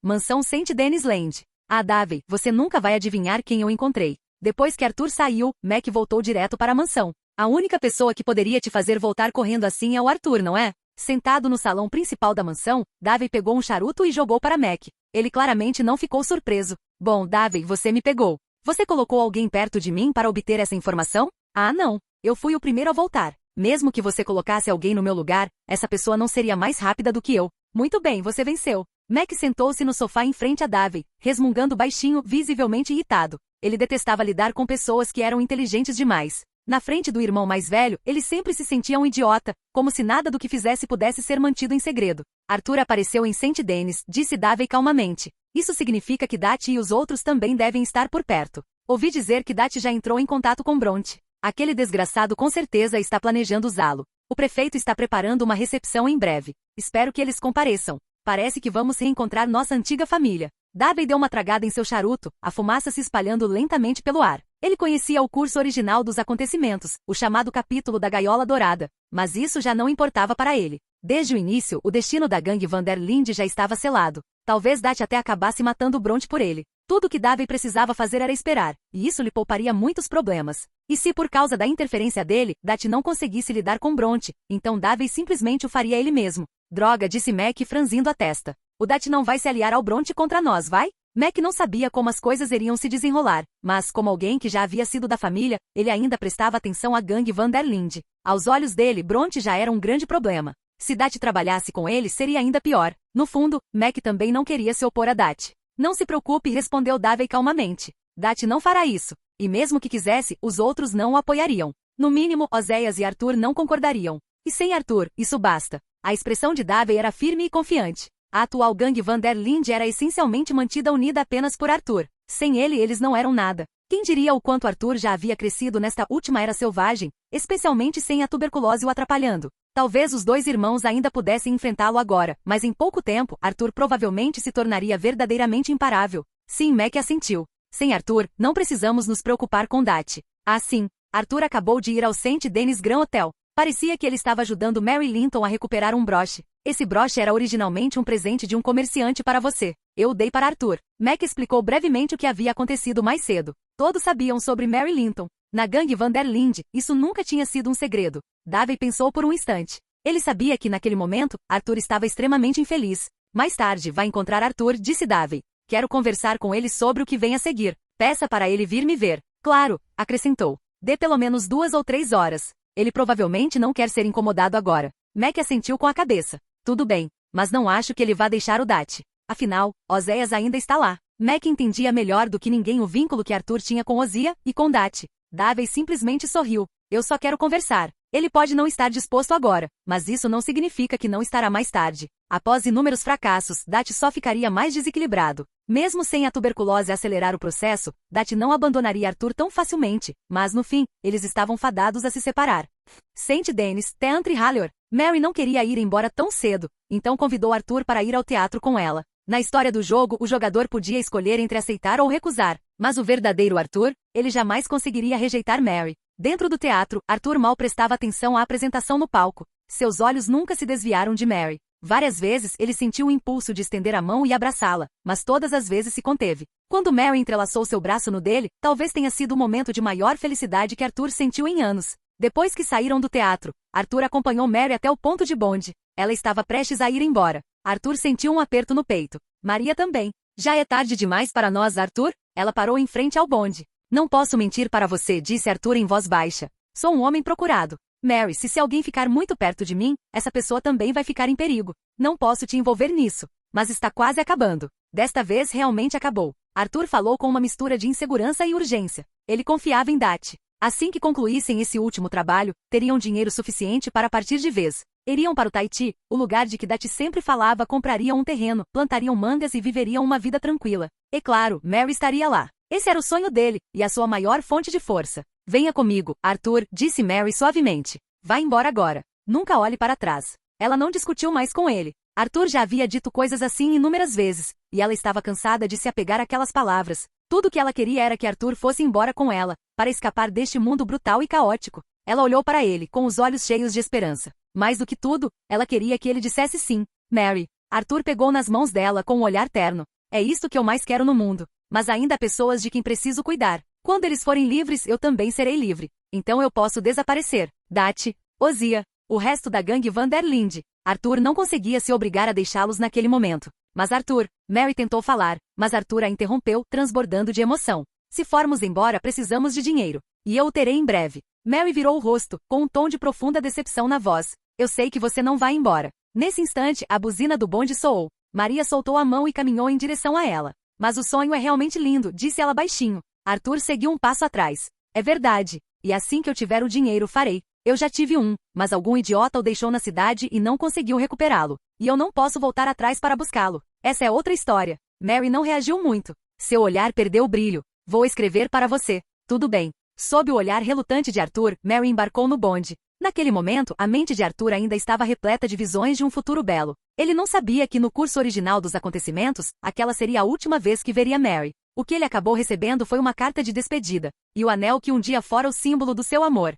Mansão St. Denis Land. Ah, Davey, você nunca vai adivinhar quem eu encontrei. Depois que Arthur saiu, Mac voltou direto para a mansão. A única pessoa que poderia te fazer voltar correndo assim é o Arthur, não é? Sentado no salão principal da mansão, Davey pegou um charuto e jogou para Mac. Ele claramente não ficou surpreso. Bom, Davey, você me pegou. Você colocou alguém perto de mim para obter essa informação? Ah, não. Eu fui o primeiro a voltar. Mesmo que você colocasse alguém no meu lugar, essa pessoa não seria mais rápida do que eu. Muito bem, você venceu. Mac sentou-se no sofá em frente a Davey, resmungando baixinho, visivelmente irritado. Ele detestava lidar com pessoas que eram inteligentes demais. Na frente do irmão mais velho, ele sempre se sentia um idiota, como se nada do que fizesse pudesse ser mantido em segredo. Arthur apareceu em St. Denis, disse Davey calmamente. Isso significa que Dati e os outros também devem estar por perto. Ouvi dizer que Dati já entrou em contato com Bronte. Aquele desgraçado com certeza está planejando usá-lo. O prefeito está preparando uma recepção em breve. Espero que eles compareçam. Parece que vamos reencontrar nossa antiga família. Davey deu uma tragada em seu charuto, a fumaça se espalhando lentamente pelo ar. Ele conhecia o curso original dos acontecimentos, o chamado capítulo da Gaiola Dourada, mas isso já não importava para ele. Desde o início, o destino da gangue Van der Linde já estava selado. Talvez Dati até acabasse matando Bronte por ele. Tudo o que Davey precisava fazer era esperar, e isso lhe pouparia muitos problemas. E se por causa da interferência dele, Dati não conseguisse lidar com Bronte, então Davey simplesmente o faria ele mesmo. Droga, disse Mac franzindo a testa. O Dati não vai se aliar ao Bronte contra nós, vai? Mac não sabia como as coisas iriam se desenrolar, mas, como alguém que já havia sido da família, ele ainda prestava atenção à gangue Van der Linde. Aos olhos dele, Bronte já era um grande problema. Se Dati trabalhasse com ele, seria ainda pior. No fundo, Mac também não queria se opor a Dati. Não se preocupe, respondeu Davey calmamente. Dati não fará isso. E mesmo que quisesse, os outros não o apoiariam. No mínimo, Oséias e Arthur não concordariam. E sem Arthur, isso basta. A expressão de Davey era firme e confiante. A atual gangue Van der Linde era essencialmente mantida unida apenas por Arthur. Sem ele, eles não eram nada. Quem diria o quanto Arthur já havia crescido nesta última era selvagem, especialmente sem a tuberculose o atrapalhando. Talvez os dois irmãos ainda pudessem enfrentá-lo agora, mas em pouco tempo, Arthur provavelmente se tornaria verdadeiramente imparável. Sim, Mac assentiu. Sem Arthur, não precisamos nos preocupar com Dati. Ah, sim. Arthur acabou de ir ao St. Denis Grand Hotel. Parecia que ele estava ajudando Mary Linton a recuperar um broche. Esse broche era originalmente um presente de um comerciante para você. Eu o dei para Arthur. Mac explicou brevemente o que havia acontecido mais cedo. Todos sabiam sobre Mary Linton. Na gangue Van der Linde, isso nunca tinha sido um segredo. Davey pensou por um instante. Ele sabia que naquele momento, Arthur estava extremamente infeliz. Mais tarde, vai encontrar Arthur, disse Davey. Quero conversar com ele sobre o que vem a seguir. Peça para ele vir me ver. Claro, acrescentou. Dê pelo menos 2 ou 3 horas. Ele provavelmente não quer ser incomodado agora. Mac assentiu com a cabeça. Tudo bem, mas não acho que ele vá deixar o Dati. Afinal, Oséias ainda está lá. Mac entendia melhor do que ninguém o vínculo que Arthur tinha com Ozia e com Dati. Davey simplesmente sorriu. Eu só quero conversar. Ele pode não estar disposto agora, mas isso não significa que não estará mais tarde. Após inúmeros fracassos, Dati só ficaria mais desequilibrado. Mesmo sem a tuberculose acelerar o processo, Dati não abandonaria Arthur tão facilmente, mas no fim, eles estavam fadados a se separar. St. Denis, Teatro Hallior. Mary não queria ir embora tão cedo, então convidou Arthur para ir ao teatro com ela. Na história do jogo, o jogador podia escolher entre aceitar ou recusar, mas o verdadeiro Arthur, ele jamais conseguiria rejeitar Mary. Dentro do teatro, Arthur mal prestava atenção à apresentação no palco. Seus olhos nunca se desviaram de Mary. Várias vezes ele sentiu o impulso de estender a mão e abraçá-la, mas todas as vezes se conteve. Quando Mary entrelaçou seu braço no dele, talvez tenha sido o momento de maior felicidade que Arthur sentiu em anos. Depois que saíram do teatro, Arthur acompanhou Mary até o ponto de bonde. Ela estava prestes a ir embora. Arthur sentiu um aperto no peito. Maria também. Já é tarde demais para nós, Arthur? Ela parou em frente ao bonde. Não posso mentir para você, disse Arthur em voz baixa. Sou um homem procurado. Mary, se alguém ficar muito perto de mim, essa pessoa também vai ficar em perigo. Não posso te envolver nisso. Mas está quase acabando. Desta vez realmente acabou. Arthur falou com uma mistura de insegurança e urgência. Ele confiava em Dati. Assim que concluíssem esse último trabalho, teriam dinheiro suficiente para partir de vez. Iriam para o Tahiti, o lugar de que Dati sempre falava, comprariam um terreno, plantariam mangas e viveriam uma vida tranquila. E claro, Mary estaria lá. Esse era o sonho dele, e a sua maior fonte de força. Venha comigo, Arthur, disse Mary suavemente. Vá embora agora. Nunca olhe para trás. Ela não discutiu mais com ele. Arthur já havia dito coisas assim inúmeras vezes, e ela estava cansada de se apegar àquelas palavras. Tudo que ela queria era que Arthur fosse embora com ela, para escapar deste mundo brutal e caótico. Ela olhou para ele, com os olhos cheios de esperança. Mais do que tudo, ela queria que ele dissesse sim. Mary. Arthur pegou nas mãos dela com um olhar terno. É isto que eu mais quero no mundo. Mas ainda há pessoas de quem preciso cuidar. Quando eles forem livres, eu também serei livre. Então eu posso desaparecer. Date, Ozia, o resto da gangue Van der Linde. Arthur não conseguia se obrigar a deixá-los naquele momento. Mas Arthur, Mary tentou falar, mas Arthur a interrompeu, transbordando de emoção. Se formos embora, precisamos de dinheiro. E eu o terei em breve. Mary virou o rosto, com um tom de profunda decepção na voz. Eu sei que você não vai embora. Nesse instante, a buzina do bonde soou. Maria soltou a mão e caminhou em direção a ela. Mas o sonho é realmente lindo, disse ela baixinho. Arthur seguiu um passo atrás. É verdade. E assim que eu tiver o dinheiro farei. Eu já tive um, mas algum idiota o deixou na cidade e não conseguiu recuperá-lo. E eu não posso voltar atrás para buscá-lo. Essa é outra história. Mary não reagiu muito. Seu olhar perdeu o brilho. Vou escrever para você. Tudo bem. Sob o olhar relutante de Arthur, Mary embarcou no bonde. Naquele momento, a mente de Arthur ainda estava repleta de visões de um futuro belo. Ele não sabia que no curso original dos acontecimentos, aquela seria a última vez que veria Mary. O que ele acabou recebendo foi uma carta de despedida, e o anel que um dia fora o símbolo do seu amor.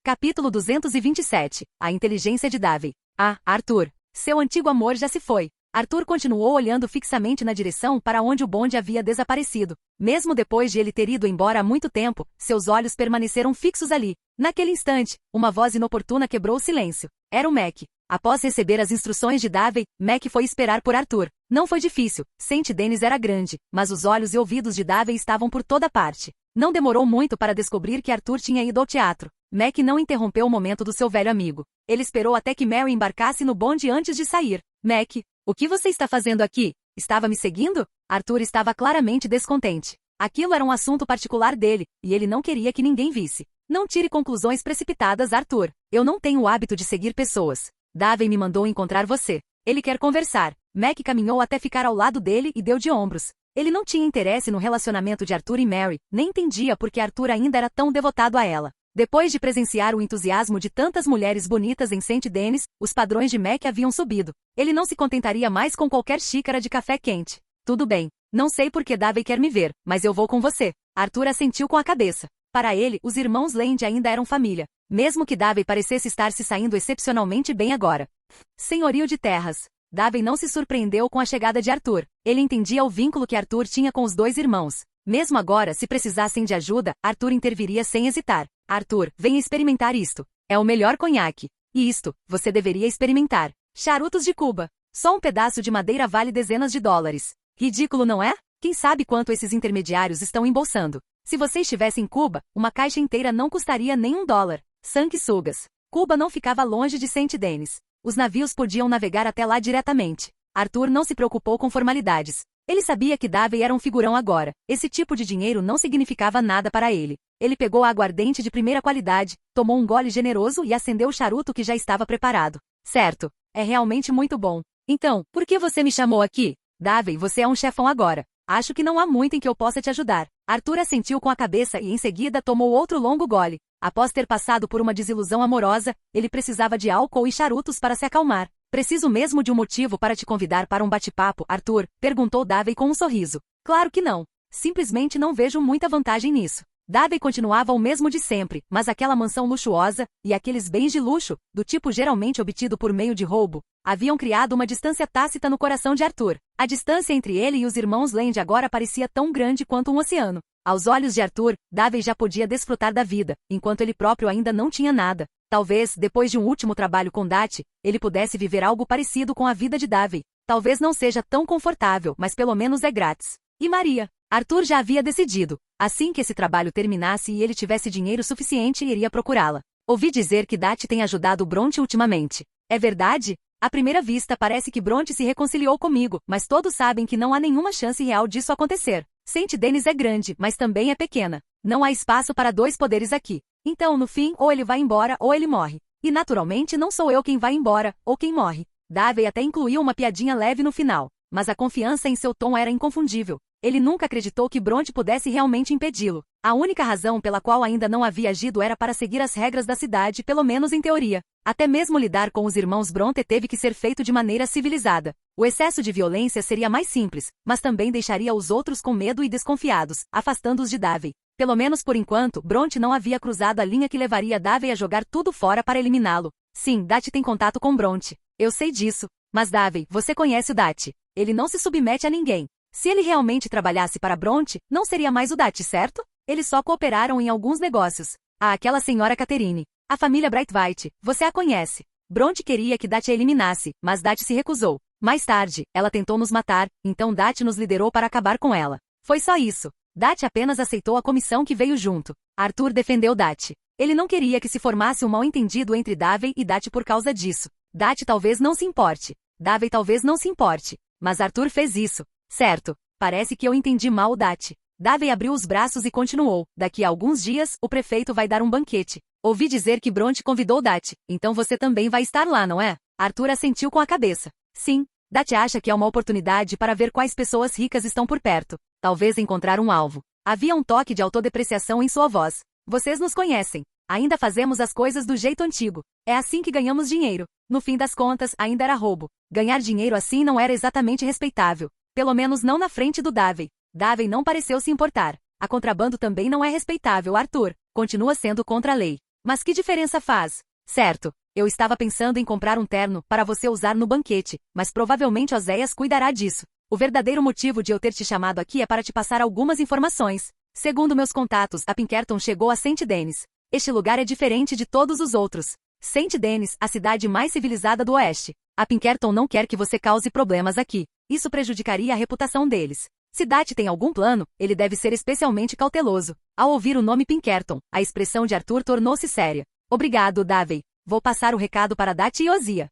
Capítulo 227. A inteligência de Davey. Ah, Arthur. Seu antigo amor já se foi. Arthur continuou olhando fixamente na direção para onde o bonde havia desaparecido. Mesmo depois de ele ter ido embora há muito tempo, seus olhos permaneceram fixos ali. Naquele instante, uma voz inoportuna quebrou o silêncio. Era o Mac. Após receber as instruções de Davey, Mac foi esperar por Arthur. Não foi difícil. St. Denis era grande, mas os olhos e ouvidos de Davey estavam por toda parte. Não demorou muito para descobrir que Arthur tinha ido ao teatro. Mac não interrompeu o momento do seu velho amigo. Ele esperou até que Mary embarcasse no bonde antes de sair. Mac, o que você está fazendo aqui? Estava me seguindo? Arthur estava claramente descontente. Aquilo era um assunto particular dele, e ele não queria que ninguém visse. Não tire conclusões precipitadas, Arthur. Eu não tenho o hábito de seguir pessoas. Davey me mandou encontrar você. Ele quer conversar. Mac caminhou até ficar ao lado dele e deu de ombros. Ele não tinha interesse no relacionamento de Arthur e Mary, nem entendia por que Arthur ainda era tão devotado a ela. Depois de presenciar o entusiasmo de tantas mulheres bonitas em St. Denis, os padrões de Mac haviam subido. Ele não se contentaria mais com qualquer xícara de café quente. Tudo bem. Não sei por que Davey quer me ver, mas eu vou com você. Arthur assentiu com a cabeça. Para ele, os irmãos Land ainda eram família. Mesmo que Davey parecesse estar se saindo excepcionalmente bem agora. Senhorio de terras. Davey não se surpreendeu com a chegada de Arthur. Ele entendia o vínculo que Arthur tinha com os dois irmãos. Mesmo agora, se precisassem de ajuda, Arthur interviria sem hesitar. Arthur, venha experimentar isto. É o melhor conhaque. E isto, você deveria experimentar. Charutos de Cuba. Só um pedaço de madeira vale dezenas de dólares. Ridículo, não é? Quem sabe quanto esses intermediários estão embolsando? Se você estivesse em Cuba, uma caixa inteira não custaria nem $1. Sanguessugas. Cuba não ficava longe de St. Denis. Os navios podiam navegar até lá diretamente. Arthur não se preocupou com formalidades. Ele sabia que Davey era um figurão agora. Esse tipo de dinheiro não significava nada para ele. Ele pegou a aguardente de primeira qualidade, tomou um gole generoso e acendeu o charuto que já estava preparado. Certo. É realmente muito bom. Então, por que você me chamou aqui? Davey, você é um chefão agora. Acho que não há muito em que eu possa te ajudar. Arthur assentiu com a cabeça e em seguida tomou outro longo gole. Após ter passado por uma desilusão amorosa, ele precisava de álcool e charutos para se acalmar. Preciso mesmo de um motivo para te convidar para um bate-papo, Arthur? Perguntou Davey com um sorriso. Claro que não. Simplesmente não vejo muita vantagem nisso. Davey continuava o mesmo de sempre, mas aquela mansão luxuosa, e aqueles bens de luxo, do tipo geralmente obtido por meio de roubo, haviam criado uma distância tácita no coração de Arthur. A distância entre ele e os irmãos Land agora parecia tão grande quanto um oceano. Aos olhos de Arthur, Davey já podia desfrutar da vida, enquanto ele próprio ainda não tinha nada. Talvez, depois de um último trabalho com Date, ele pudesse viver algo parecido com a vida de Davey. Talvez não seja tão confortável, mas pelo menos é grátis. E Maria? Arthur já havia decidido. Assim que esse trabalho terminasse e ele tivesse dinheiro suficiente, iria procurá-la. Ouvi dizer que Date tem ajudado Bronte ultimamente. É verdade? À primeira vista parece que Bronte se reconciliou comigo, mas todos sabem que não há nenhuma chance real disso acontecer. St. Denis é grande, mas também é pequena. Não há espaço para dois poderes aqui. Então, no fim, ou ele vai embora ou ele morre. E naturalmente não sou eu quem vai embora, ou quem morre. Davey até incluiu uma piadinha leve no final, mas a confiança em seu tom era inconfundível. Ele nunca acreditou que Bronte pudesse realmente impedi-lo. A única razão pela qual ainda não havia agido era para seguir as regras da cidade, pelo menos em teoria. Até mesmo lidar com os irmãos Bronte teve que ser feito de maneira civilizada. O excesso de violência seria mais simples, mas também deixaria os outros com medo e desconfiados, afastando-os de Davey. Pelo menos por enquanto, Bronte não havia cruzado a linha que levaria Davey a jogar tudo fora para eliminá-lo. Sim, Dati tem contato com Bronte. Eu sei disso. Mas Davey, você conhece o Dati. Ele não se submete a ninguém. Se ele realmente trabalhasse para Bronte, não seria mais o Dati, certo? Eles só cooperaram em alguns negócios. Aquela senhora Catherine. A família Brightwhite, você a conhece. Bronte queria que Dati a eliminasse, mas Dati se recusou. Mais tarde, ela tentou nos matar, então Dati nos liderou para acabar com ela. Foi só isso. Dati apenas aceitou a comissão que veio junto. Arthur defendeu Dati. Ele não queria que se formasse um mal-entendido entre Davey e Dati por causa disso. Dati talvez não se importe. Davey talvez não se importe. Mas Arthur fez isso. Certo. Parece que eu entendi mal o Dati. Davey abriu os braços e continuou. Daqui a alguns dias, o prefeito vai dar um banquete. Ouvi dizer que Bronte convidou Dati. Então você também vai estar lá, não é? Arthur assentiu com a cabeça. Sim. Dati acha que é uma oportunidade para ver quais pessoas ricas estão por perto. Talvez encontrar um alvo. Havia um toque de autodepreciação em sua voz. Vocês nos conhecem. Ainda fazemos as coisas do jeito antigo. É assim que ganhamos dinheiro. No fim das contas, ainda era roubo. Ganhar dinheiro assim não era exatamente respeitável. Pelo menos não na frente do Davey. Davey não pareceu se importar. A contrabando também não é respeitável, Arthur. Continua sendo contra a lei. Mas que diferença faz? Certo. Eu estava pensando em comprar um terno para você usar no banquete, mas provavelmente Oséias cuidará disso. O verdadeiro motivo de eu ter te chamado aqui é para te passar algumas informações. Segundo meus contatos, a Pinkerton chegou a Saint Denis. Este lugar é diferente de todos os outros. Saint Denis, a cidade mais civilizada do Oeste. A Pinkerton não quer que você cause problemas aqui. Isso prejudicaria a reputação deles. Se Dati tem algum plano, ele deve ser especialmente cauteloso. Ao ouvir o nome Pinkerton, a expressão de Arthur tornou-se séria. Obrigado, Davey. Vou passar o recado para Dati e Ozia.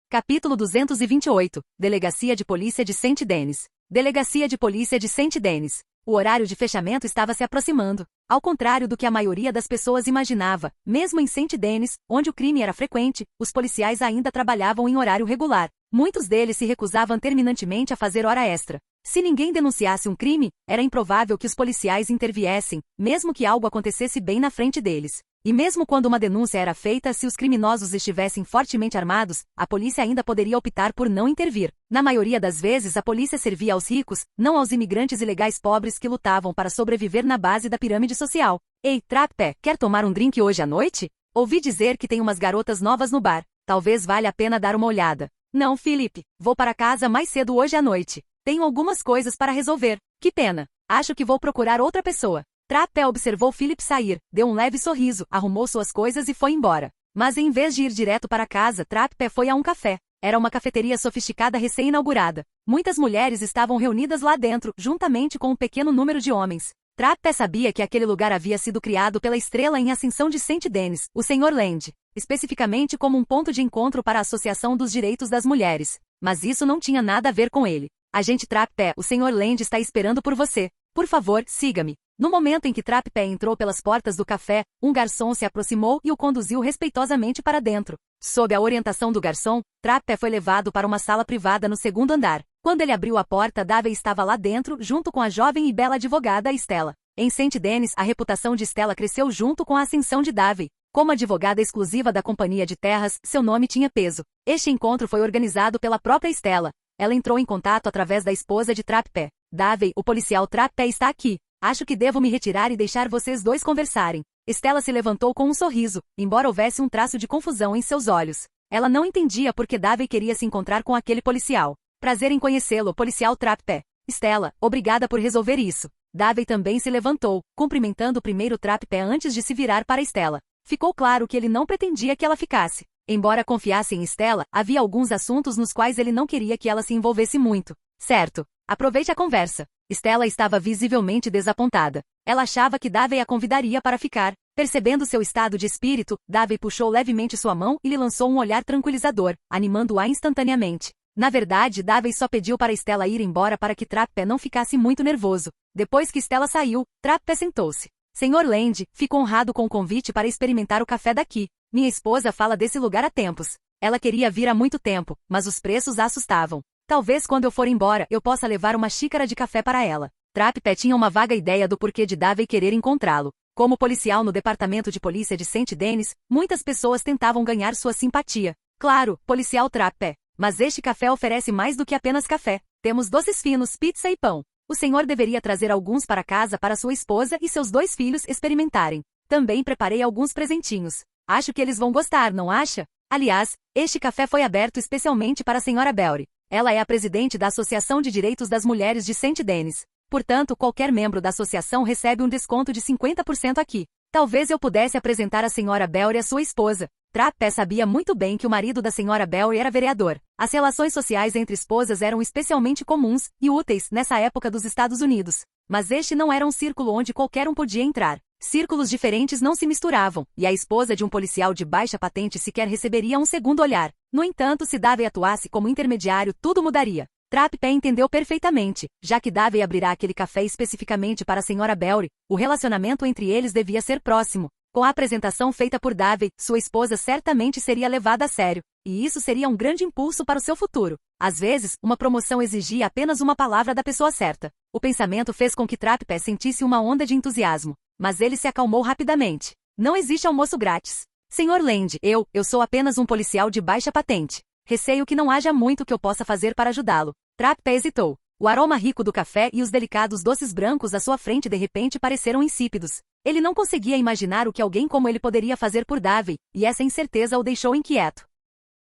Capítulo 228. Delegacia de Polícia de Saint Denis. Delegacia de Polícia de Saint Denis. O horário de fechamento estava se aproximando. Ao contrário do que a maioria das pessoas imaginava, mesmo em Saint Denis, onde o crime era frequente, os policiais ainda trabalhavam em horário regular. Muitos deles se recusavam terminantemente a fazer hora extra. Se ninguém denunciasse um crime, era improvável que os policiais interviessem, mesmo que algo acontecesse bem na frente deles. E mesmo quando uma denúncia era feita, se os criminosos estivessem fortemente armados, a polícia ainda poderia optar por não intervir. Na maioria das vezes, a polícia servia aos ricos, não aos imigrantes ilegais pobres que lutavam para sobreviver na base da pirâmide social. Ei, Trapé, quer tomar um drink hoje à noite? Ouvi dizer que tem umas garotas novas no bar. Talvez valha a pena dar uma olhada. Não, Felipe. Vou para casa mais cedo hoje à noite. Tenho algumas coisas para resolver. Que pena. Acho que vou procurar outra pessoa. Trapé observou Philip sair, deu um leve sorriso, arrumou suas coisas e foi embora. Mas em vez de ir direto para casa, Trapé foi a um café. Era uma cafeteria sofisticada recém-inaugurada. Muitas mulheres estavam reunidas lá dentro, juntamente com um pequeno número de homens. Trapé sabia que aquele lugar havia sido criado pela estrela em ascensão de Saint Denis, o Sr. Land, especificamente como um ponto de encontro para a Associação dos Direitos das Mulheres. Mas isso não tinha nada a ver com ele. Agente Trapé, o Sr. Land está esperando por você. Por favor, siga-me. No momento em que Trapé entrou pelas portas do café, um garçom se aproximou e o conduziu respeitosamente para dentro. Sob a orientação do garçom, Trapé foi levado para uma sala privada no segundo andar. Quando ele abriu a porta, Davey estava lá dentro, junto com a jovem e bela advogada Stella. Em Saint Denis, a reputação de Stella cresceu junto com a ascensão de Davey. Como advogada exclusiva da Companhia de Terras, seu nome tinha peso. Este encontro foi organizado pela própria Stella. Ela entrou em contato através da esposa de Trapé. Davey, o policial Trapé está aqui. Acho que devo me retirar e deixar vocês dois conversarem. Stella se levantou com um sorriso, embora houvesse um traço de confusão em seus olhos. Ela não entendia por que Davey queria se encontrar com aquele policial. Prazer em conhecê-lo, policial Trapé. Stella, obrigada por resolver isso. Davey também se levantou, cumprimentando primeiro Trapé antes de se virar para Stella. Ficou claro que ele não pretendia que ela ficasse. Embora confiasse em Stella, havia alguns assuntos nos quais ele não queria que ela se envolvesse muito. Certo. Aproveite a conversa. Stella estava visivelmente desapontada. Ela achava que Davey a convidaria para ficar. Percebendo seu estado de espírito, Davey puxou levemente sua mão e lhe lançou um olhar tranquilizador, animando-a instantaneamente. Na verdade, Davey só pediu para Stella ir embora para que Trapé não ficasse muito nervoso. Depois que Stella saiu, Trapé sentou-se. Sr. Land, fico honrado com o convite para experimentar o café daqui. Minha esposa fala desse lugar há tempos. Ela queria vir há muito tempo, mas os preços a assustavam. Talvez quando eu for embora, eu possa levar uma xícara de café para ela. Trapet tinha uma vaga ideia do porquê de Davey querer encontrá-lo. Como policial no departamento de polícia de St. Denis, muitas pessoas tentavam ganhar sua simpatia. Claro, policial Trapet. Mas este café oferece mais do que apenas café. Temos doces finos, pizza e pão. O senhor deveria trazer alguns para casa para sua esposa e seus 2 filhos experimentarem. Também preparei alguns presentinhos. Acho que eles vão gostar, não acha? Aliás, este café foi aberto especialmente para a senhora Belry. Ela é a presidente da Associação de Direitos das Mulheres de St. Denis. Portanto, qualquer membro da associação recebe um desconto de 50% aqui. Talvez eu pudesse apresentar a senhora Belry à sua esposa. Trapet sabia muito bem que o marido da senhora Belry era vereador. As relações sociais entre esposas eram especialmente comuns e úteis nessa época dos Estados Unidos. Mas este não era um círculo onde qualquer um podia entrar. Círculos diferentes não se misturavam, e a esposa de um policial de baixa patente sequer receberia um segundo olhar. No entanto, se Davey atuasse como intermediário, tudo mudaria. Trapet entendeu perfeitamente, já que Davey abrirá aquele café especificamente para a senhora Belry, o relacionamento entre eles devia ser próximo. Com a apresentação feita por Davey, sua esposa certamente seria levada a sério, e isso seria um grande impulso para o seu futuro. Às vezes, uma promoção exigia apenas uma palavra da pessoa certa. O pensamento fez com que Trapet sentisse uma onda de entusiasmo, mas ele se acalmou rapidamente. Não existe almoço grátis. Senhor Land, eu sou apenas um policial de baixa patente. Receio que não haja muito que eu possa fazer para ajudá-lo. Trapet hesitou. O aroma rico do café e os delicados doces brancos à sua frente de repente pareceram insípidos. Ele não conseguia imaginar o que alguém como ele poderia fazer por Davey, e essa incerteza o deixou inquieto.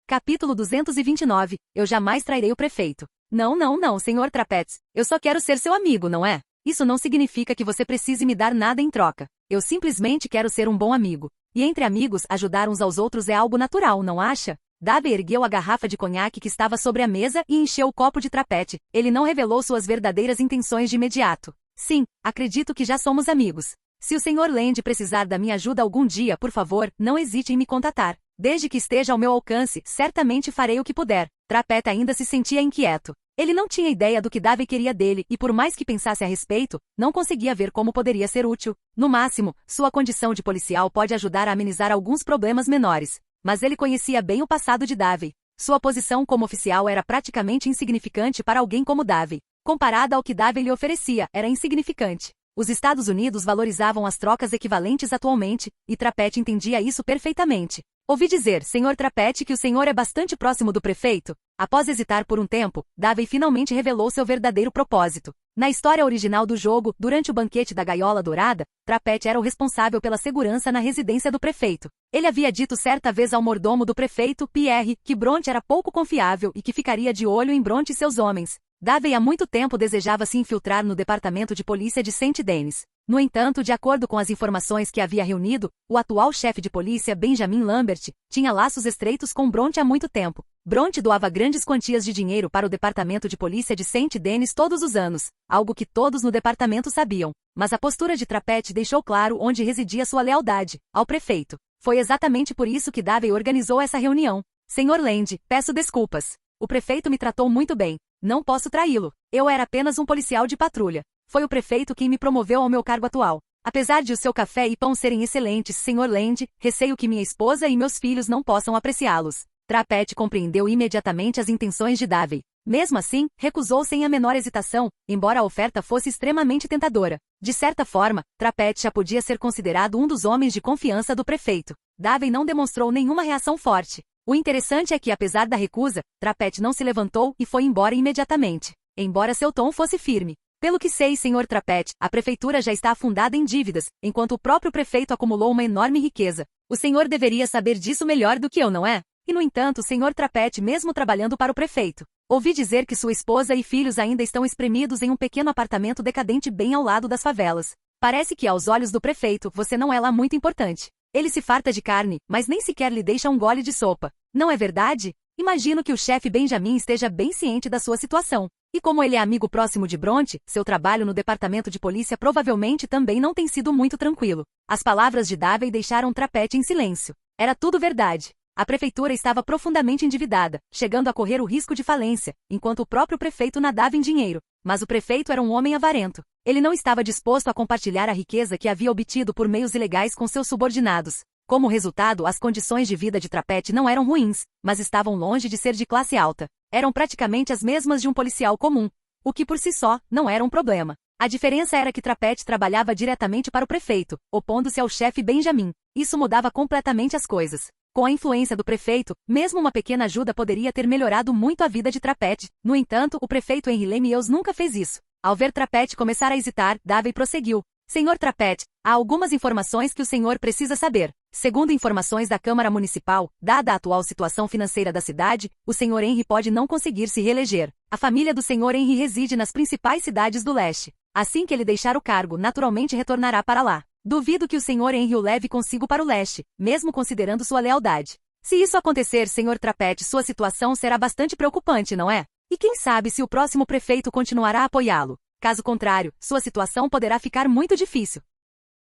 Capítulo 229. Eu jamais trairei o prefeito. Não, senhor Trapet. Eu só quero ser seu amigo, não é? Isso não significa que você precise me dar nada em troca. Eu simplesmente quero ser um bom amigo. E entre amigos, ajudar uns aos outros é algo natural, não acha? Davey ergueu a garrafa de conhaque que estava sobre a mesa e encheu o copo de Trapet. Ele não revelou suas verdadeiras intenções de imediato. Sim, acredito que já somos amigos. Se o Sr. Land precisar da minha ajuda algum dia, por favor, não hesite em me contatar. Desde que esteja ao meu alcance, certamente farei o que puder. Trapet ainda se sentia inquieto. Ele não tinha ideia do que Davey queria dele e, por mais que pensasse a respeito, não conseguia ver como poderia ser útil. No máximo, sua condição de policial pode ajudar a amenizar alguns problemas menores. Mas ele conhecia bem o passado de Davey. Sua posição como oficial era praticamente insignificante para alguém como Davey. Comparada ao que Davey lhe oferecia, era insignificante. Os Estados Unidos valorizavam as trocas equivalentes atualmente, e Trapet entendia isso perfeitamente. Ouvi dizer, Sr. Trapet, que o senhor é bastante próximo do prefeito? Após hesitar por um tempo, Davey finalmente revelou seu verdadeiro propósito. Na história original do jogo, durante o banquete da Gaiola Dourada, Trapet era o responsável pela segurança na residência do prefeito. Ele havia dito certa vez ao mordomo do prefeito, Pierre, que Bronte era pouco confiável e que ficaria de olho em Bronte e seus homens. Davey há muito tempo desejava se infiltrar no departamento de polícia de St. Denis. No entanto, de acordo com as informações que havia reunido, o atual chefe de polícia, Benjamin Lambert, tinha laços estreitos com Bronte há muito tempo. Bronte doava grandes quantias de dinheiro para o departamento de polícia de St. Denis todos os anos, algo que todos no departamento sabiam. Mas a postura de Trapet deixou claro onde residia sua lealdade, ao prefeito. Foi exatamente por isso que Davey organizou essa reunião. Sr. Land, peço desculpas. O prefeito me tratou muito bem. Não posso traí-lo. Eu era apenas um policial de patrulha. Foi o prefeito quem me promoveu ao meu cargo atual. Apesar de o seu café e pão serem excelentes, Sr. Land, receio que minha esposa e meus filhos não possam apreciá-los. Trapet compreendeu imediatamente as intenções de Davey. Mesmo assim, recusou sem a menor hesitação, embora a oferta fosse extremamente tentadora. De certa forma, Trapet já podia ser considerado um dos homens de confiança do prefeito. Davey não demonstrou nenhuma reação forte. O interessante é que, apesar da recusa, Trapet não se levantou e foi embora imediatamente, embora seu tom fosse firme. Pelo que sei, Sr. Trapet, a prefeitura já está afundada em dívidas, enquanto o próprio prefeito acumulou uma enorme riqueza. O senhor deveria saber disso melhor do que eu, não é? E no entanto, Sr. Trapet, mesmo trabalhando para o prefeito, ouvi dizer que sua esposa e filhos ainda estão espremidos em um pequeno apartamento decadente bem ao lado das favelas. Parece que, aos olhos do prefeito, você não é lá muito importante. Ele se farta de carne, mas nem sequer lhe deixa um gole de sopa. Não é verdade? Imagino que o chefe Benjamin esteja bem ciente da sua situação. E como ele é amigo próximo de Bronte, seu trabalho no departamento de polícia provavelmente também não tem sido muito tranquilo. As palavras de Davey deixaram Trapet em silêncio. Era tudo verdade. A prefeitura estava profundamente endividada, chegando a correr o risco de falência, enquanto o próprio prefeito nadava em dinheiro. Mas o prefeito era um homem avarento. Ele não estava disposto a compartilhar a riqueza que havia obtido por meios ilegais com seus subordinados. Como resultado, as condições de vida de Trapet não eram ruins, mas estavam longe de ser de classe alta. Eram praticamente as mesmas de um policial comum, o que por si só não era um problema. A diferença era que Trapete trabalhava diretamente para o prefeito, opondo-se ao chefe Benjamin. Isso mudava completamente as coisas. Com a influência do prefeito, mesmo uma pequena ajuda poderia ter melhorado muito a vida de Trapete. No entanto, o prefeito Henry Lemieux nunca fez isso. Ao ver Trapete começar a hesitar, Davey prosseguiu. Senhor Trapete, há algumas informações que o senhor precisa saber. Segundo informações da Câmara Municipal, dada a atual situação financeira da cidade, o senhor Henry pode não conseguir se reeleger. A família do senhor Henry reside nas principais cidades do leste. Assim que ele deixar o cargo, naturalmente retornará para lá. Duvido que o senhor Henry o leve consigo para o leste, mesmo considerando sua lealdade. Se isso acontecer, senhor Trapete, sua situação será bastante preocupante, não é? E quem sabe se o próximo prefeito continuará a apoiá-lo. Caso contrário, sua situação poderá ficar muito difícil.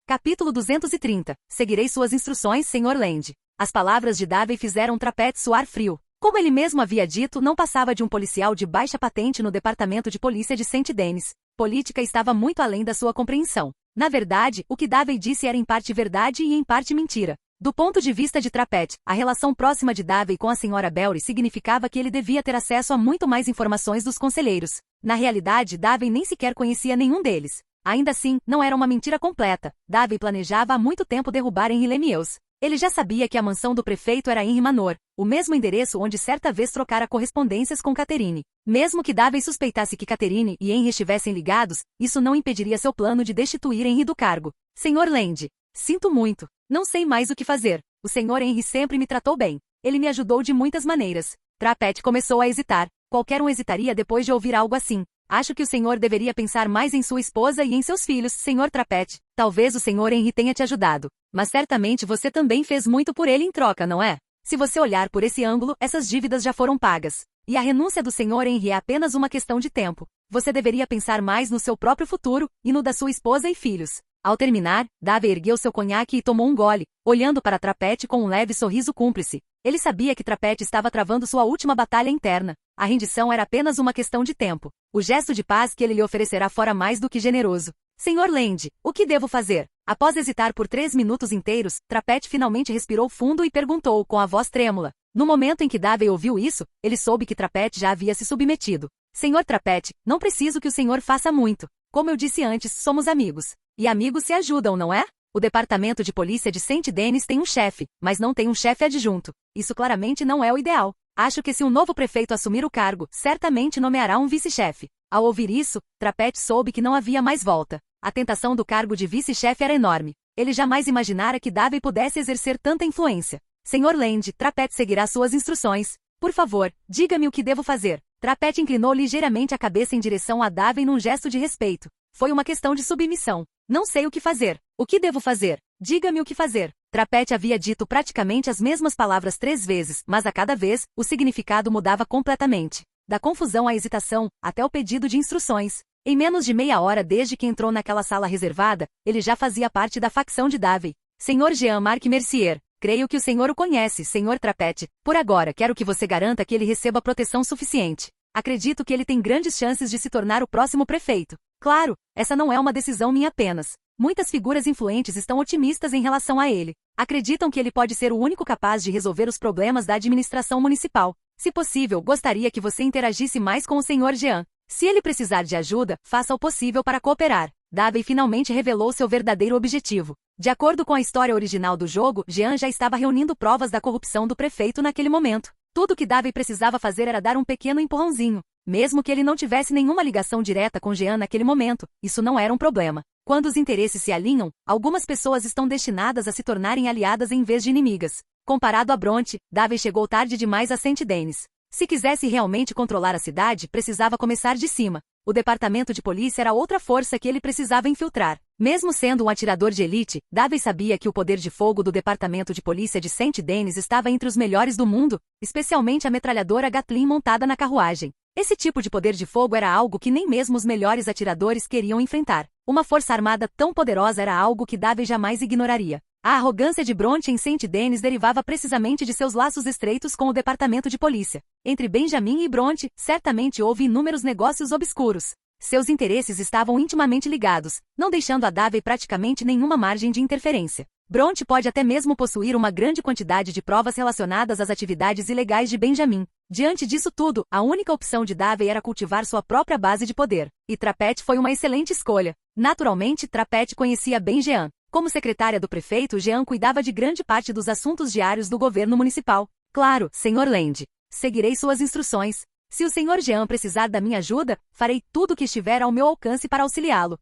Capítulo 230. Seguirei suas instruções, senhor Land. As palavras de Davey fizeram Trapete suar frio. Como ele mesmo havia dito, não passava de um policial de baixa patente no departamento de polícia de Saint-Denis. Política estava muito além da sua compreensão. Na verdade, o que Davey disse era em parte verdade e em parte mentira. Do ponto de vista de Trapete, a relação próxima de Davey com a senhora Belry significava que ele devia ter acesso a muito mais informações dos conselheiros. Na realidade, Davey nem sequer conhecia nenhum deles. Ainda assim, não era uma mentira completa. Davey planejava há muito tempo derrubar Henry Lemieux. Ele já sabia que a mansão do prefeito era Henry Manor, o mesmo endereço onde certa vez trocara correspondências com Catherine. Mesmo que Davey suspeitasse que Catherine e Henry estivessem ligados, isso não impediria seu plano de destituir Henry do cargo. Senhor Land, sinto muito. Não sei mais o que fazer. O senhor Henry sempre me tratou bem. Ele me ajudou de muitas maneiras. Trapete começou a hesitar. Qualquer um hesitaria depois de ouvir algo assim. Acho que o senhor deveria pensar mais em sua esposa e em seus filhos, senhor Trapete. Talvez o senhor Henry tenha te ajudado. Mas certamente você também fez muito por ele em troca, não é? Se você olhar por esse ângulo, essas dívidas já foram pagas. E a renúncia do senhor Henry é apenas uma questão de tempo. Você deveria pensar mais no seu próprio futuro e no da sua esposa e filhos. Ao terminar, Davey ergueu seu conhaque e tomou um gole, olhando para Trapete com um leve sorriso cúmplice. Ele sabia que Trapete estava travando sua última batalha interna. A rendição era apenas uma questão de tempo. O gesto de paz que ele lhe oferecerá fora mais do que generoso. Senhor Land, o que devo fazer? Após hesitar por 3 minutos inteiros, Trapete finalmente respirou fundo e perguntou com a voz trêmula. No momento em que Davey ouviu isso, ele soube que Trapete já havia se submetido. Senhor Trapete, não preciso que o senhor faça muito. Como eu disse antes, somos amigos. E amigos se ajudam, não é? O departamento de polícia de Saint-Denis tem um chefe, mas não tem um chefe adjunto. Isso claramente não é o ideal. Acho que se um novo prefeito assumir o cargo, certamente nomeará um vice-chefe. Ao ouvir isso, Trapete soube que não havia mais volta. A tentação do cargo de vice-chefe era enorme. Ele jamais imaginara que Davey pudesse exercer tanta influência. Senhor Land, Trapete seguirá suas instruções. Por favor, diga-me o que devo fazer. Trapete inclinou ligeiramente a cabeça em direção a Davey num gesto de respeito. Foi uma questão de submissão. Não sei o que fazer. O que devo fazer? Diga-me o que fazer. Trapete havia dito praticamente as mesmas palavras 3 vezes, mas a cada vez, o significado mudava completamente. Da confusão à hesitação, até o pedido de instruções. Em menos de meia hora desde que entrou naquela sala reservada, ele já fazia parte da facção de Davey. Senhor Jean-Marc Mercier, creio que o senhor o conhece, senhor Trapete. Por agora, quero que você garanta que ele receba proteção suficiente. Acredito que ele tem grandes chances de se tornar o próximo prefeito. Claro, essa não é uma decisão minha apenas. Muitas figuras influentes estão otimistas em relação a ele. Acreditam que ele pode ser o único capaz de resolver os problemas da administração municipal. Se possível, gostaria que você interagisse mais com o senhor Jean. Se ele precisar de ajuda, faça o possível para cooperar. Davey finalmente revelou seu verdadeiro objetivo. De acordo com a história original do jogo, Jean já estava reunindo provas da corrupção do prefeito naquele momento. Tudo que Davey precisava fazer era dar um pequeno empurrãozinho. Mesmo que ele não tivesse nenhuma ligação direta com Jean naquele momento, isso não era um problema. Quando os interesses se alinham, algumas pessoas estão destinadas a se tornarem aliadas em vez de inimigas. Comparado a Bronte, Davey chegou tarde demais a Saint-Denis. Se quisesse realmente controlar a cidade, precisava começar de cima. O departamento de polícia era outra força que ele precisava infiltrar. Mesmo sendo um atirador de elite, Davey sabia que o poder de fogo do departamento de polícia de Saint-Denis estava entre os melhores do mundo, especialmente a metralhadora Gatling montada na carruagem. Esse tipo de poder de fogo era algo que nem mesmo os melhores atiradores queriam enfrentar. Uma força armada tão poderosa era algo que Davey jamais ignoraria. A arrogância de Bronte em Saint-Denis derivava precisamente de seus laços estreitos com o departamento de polícia. Entre Benjamin e Bronte, certamente houve inúmeros negócios obscuros. Seus interesses estavam intimamente ligados, não deixando a Davey praticamente nenhuma margem de interferência. Bronte pode até mesmo possuir uma grande quantidade de provas relacionadas às atividades ilegais de Benjamin. Diante disso tudo, a única opção de Davey era cultivar sua própria base de poder. E Trapette foi uma excelente escolha. Naturalmente, Trapette conhecia bem Jean. Como secretária do prefeito, Jean cuidava de grande parte dos assuntos diários do governo municipal. Claro, Sr. Land. Seguirei suas instruções. Se o Sr. Jean precisar da minha ajuda, farei tudo o que estiver ao meu alcance para auxiliá-lo.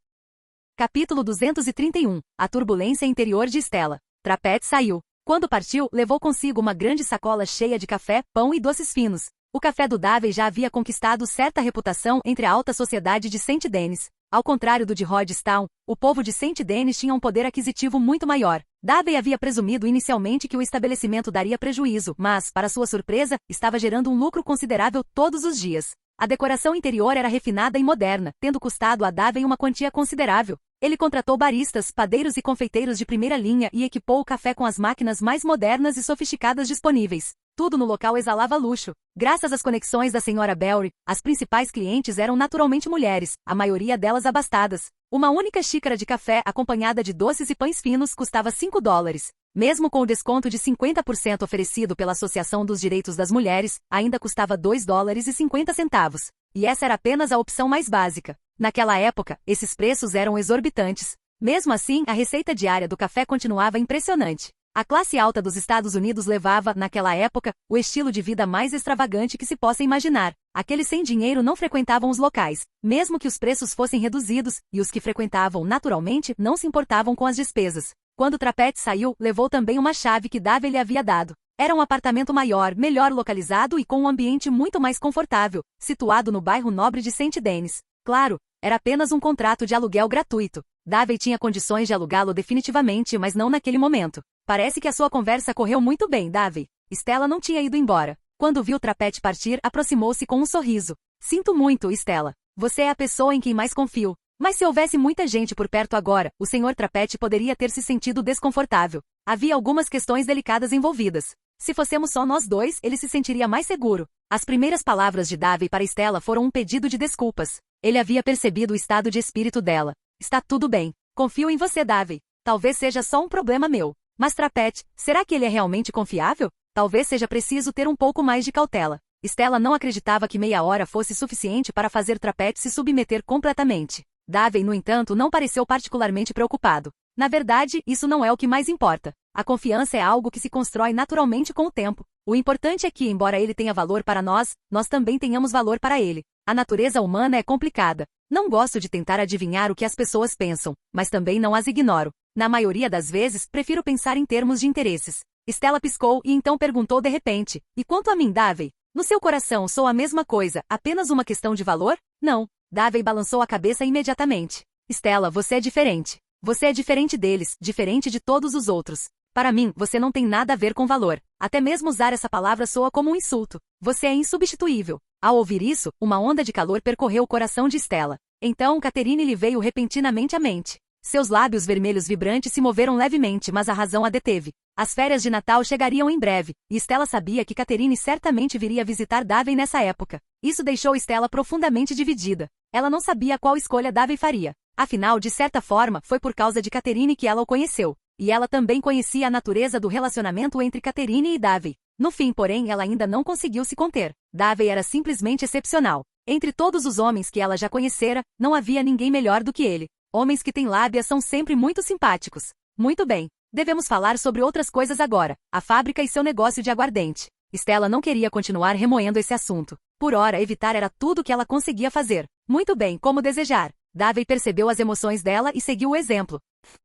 Capítulo 231. A turbulência interior de Stella. Trapette saiu. Quando partiu, levou consigo uma grande sacola cheia de café, pão e doces finos. O café do Davey já havia conquistado certa reputação entre a alta sociedade de St. Denis. Ao contrário do de Rodstown, o povo de St. Denis tinha um poder aquisitivo muito maior. Davey havia presumido inicialmente que o estabelecimento daria prejuízo, mas, para sua surpresa, estava gerando um lucro considerável todos os dias. A decoração interior era refinada e moderna, tendo custado a Davey uma quantia considerável. Ele contratou baristas, padeiros e confeiteiros de primeira linha e equipou o café com as máquinas mais modernas e sofisticadas disponíveis. Tudo no local exalava luxo. Graças às conexões da Sra. Belry, as principais clientes eram naturalmente mulheres, a maioria delas abastadas. Uma única xícara de café acompanhada de doces e pães finos custava $5. Mesmo com o desconto de 50% oferecido pela Associação dos Direitos das Mulheres, ainda custava $2,50. E essa era apenas a opção mais básica. Naquela época, esses preços eram exorbitantes. Mesmo assim, a receita diária do café continuava impressionante. A classe alta dos Estados Unidos levava, naquela época, o estilo de vida mais extravagante que se possa imaginar. Aqueles sem dinheiro não frequentavam os locais, mesmo que os preços fossem reduzidos, e os que frequentavam, naturalmente, não se importavam com as despesas. Quando Trapette saiu, levou também uma chave que Davey lhe havia dado. Era um apartamento maior, melhor localizado e com um ambiente muito mais confortável, situado no bairro nobre de St. Denis. Claro, era apenas um contrato de aluguel gratuito. Davey tinha condições de alugá-lo definitivamente, mas não naquele momento. Parece que a sua conversa correu muito bem, Davey. Stella não tinha ido embora. Quando viu Trapette partir, aproximou-se com um sorriso. Sinto muito, Stella. Você é a pessoa em quem mais confio. Mas se houvesse muita gente por perto agora, o Sr. Trapette poderia ter se sentido desconfortável. Havia algumas questões delicadas envolvidas. Se fossemos só nós dois, ele se sentiria mais seguro. As primeiras palavras de Davey para Stella foram um pedido de desculpas. Ele havia percebido o estado de espírito dela. Está tudo bem. Confio em você, Davey. Talvez seja só um problema meu. Mas Trapette, será que ele é realmente confiável? Talvez seja preciso ter um pouco mais de cautela. Stella não acreditava que meia hora fosse suficiente para fazer Trapette se submeter completamente. Davey, no entanto, não pareceu particularmente preocupado. Na verdade, isso não é o que mais importa. A confiança é algo que se constrói naturalmente com o tempo. O importante é que, embora ele tenha valor para nós, nós também tenhamos valor para ele. A natureza humana é complicada. Não gosto de tentar adivinhar o que as pessoas pensam, mas também não as ignoro. Na maioria das vezes, prefiro pensar em termos de interesses. Stella piscou e então perguntou de repente, e quanto a mim, Davey? No seu coração sou a mesma coisa, apenas uma questão de valor? Não. Davey balançou a cabeça imediatamente. Stella, você é diferente. Você é diferente deles, diferente de todos os outros. Para mim, você não tem nada a ver com valor. Até mesmo usar essa palavra soa como um insulto. Você é insubstituível. Ao ouvir isso, uma onda de calor percorreu o coração de Stella. Então, Catherine lhe veio repentinamente à mente. Seus lábios vermelhos vibrantes se moveram levemente, mas a razão a deteve. As férias de Natal chegariam em breve, e Stella sabia que Catherine certamente viria visitar Davey nessa época. Isso deixou Stella profundamente dividida. Ela não sabia qual escolha Davey faria. Afinal, de certa forma, foi por causa de Catherine que ela o conheceu. E ela também conhecia a natureza do relacionamento entre Catherine e Davey. No fim, porém, ela ainda não conseguiu se conter. Davey era simplesmente excepcional. Entre todos os homens que ela já conhecera, não havia ninguém melhor do que ele. Homens que têm lábia são sempre muito simpáticos. Muito bem. Devemos falar sobre outras coisas agora. A fábrica e seu negócio de aguardente. Stella não queria continuar remoendo esse assunto. Por ora, evitar era tudo o que ela conseguia fazer. Muito bem, como desejar. Davey percebeu as emoções dela e seguiu o exemplo.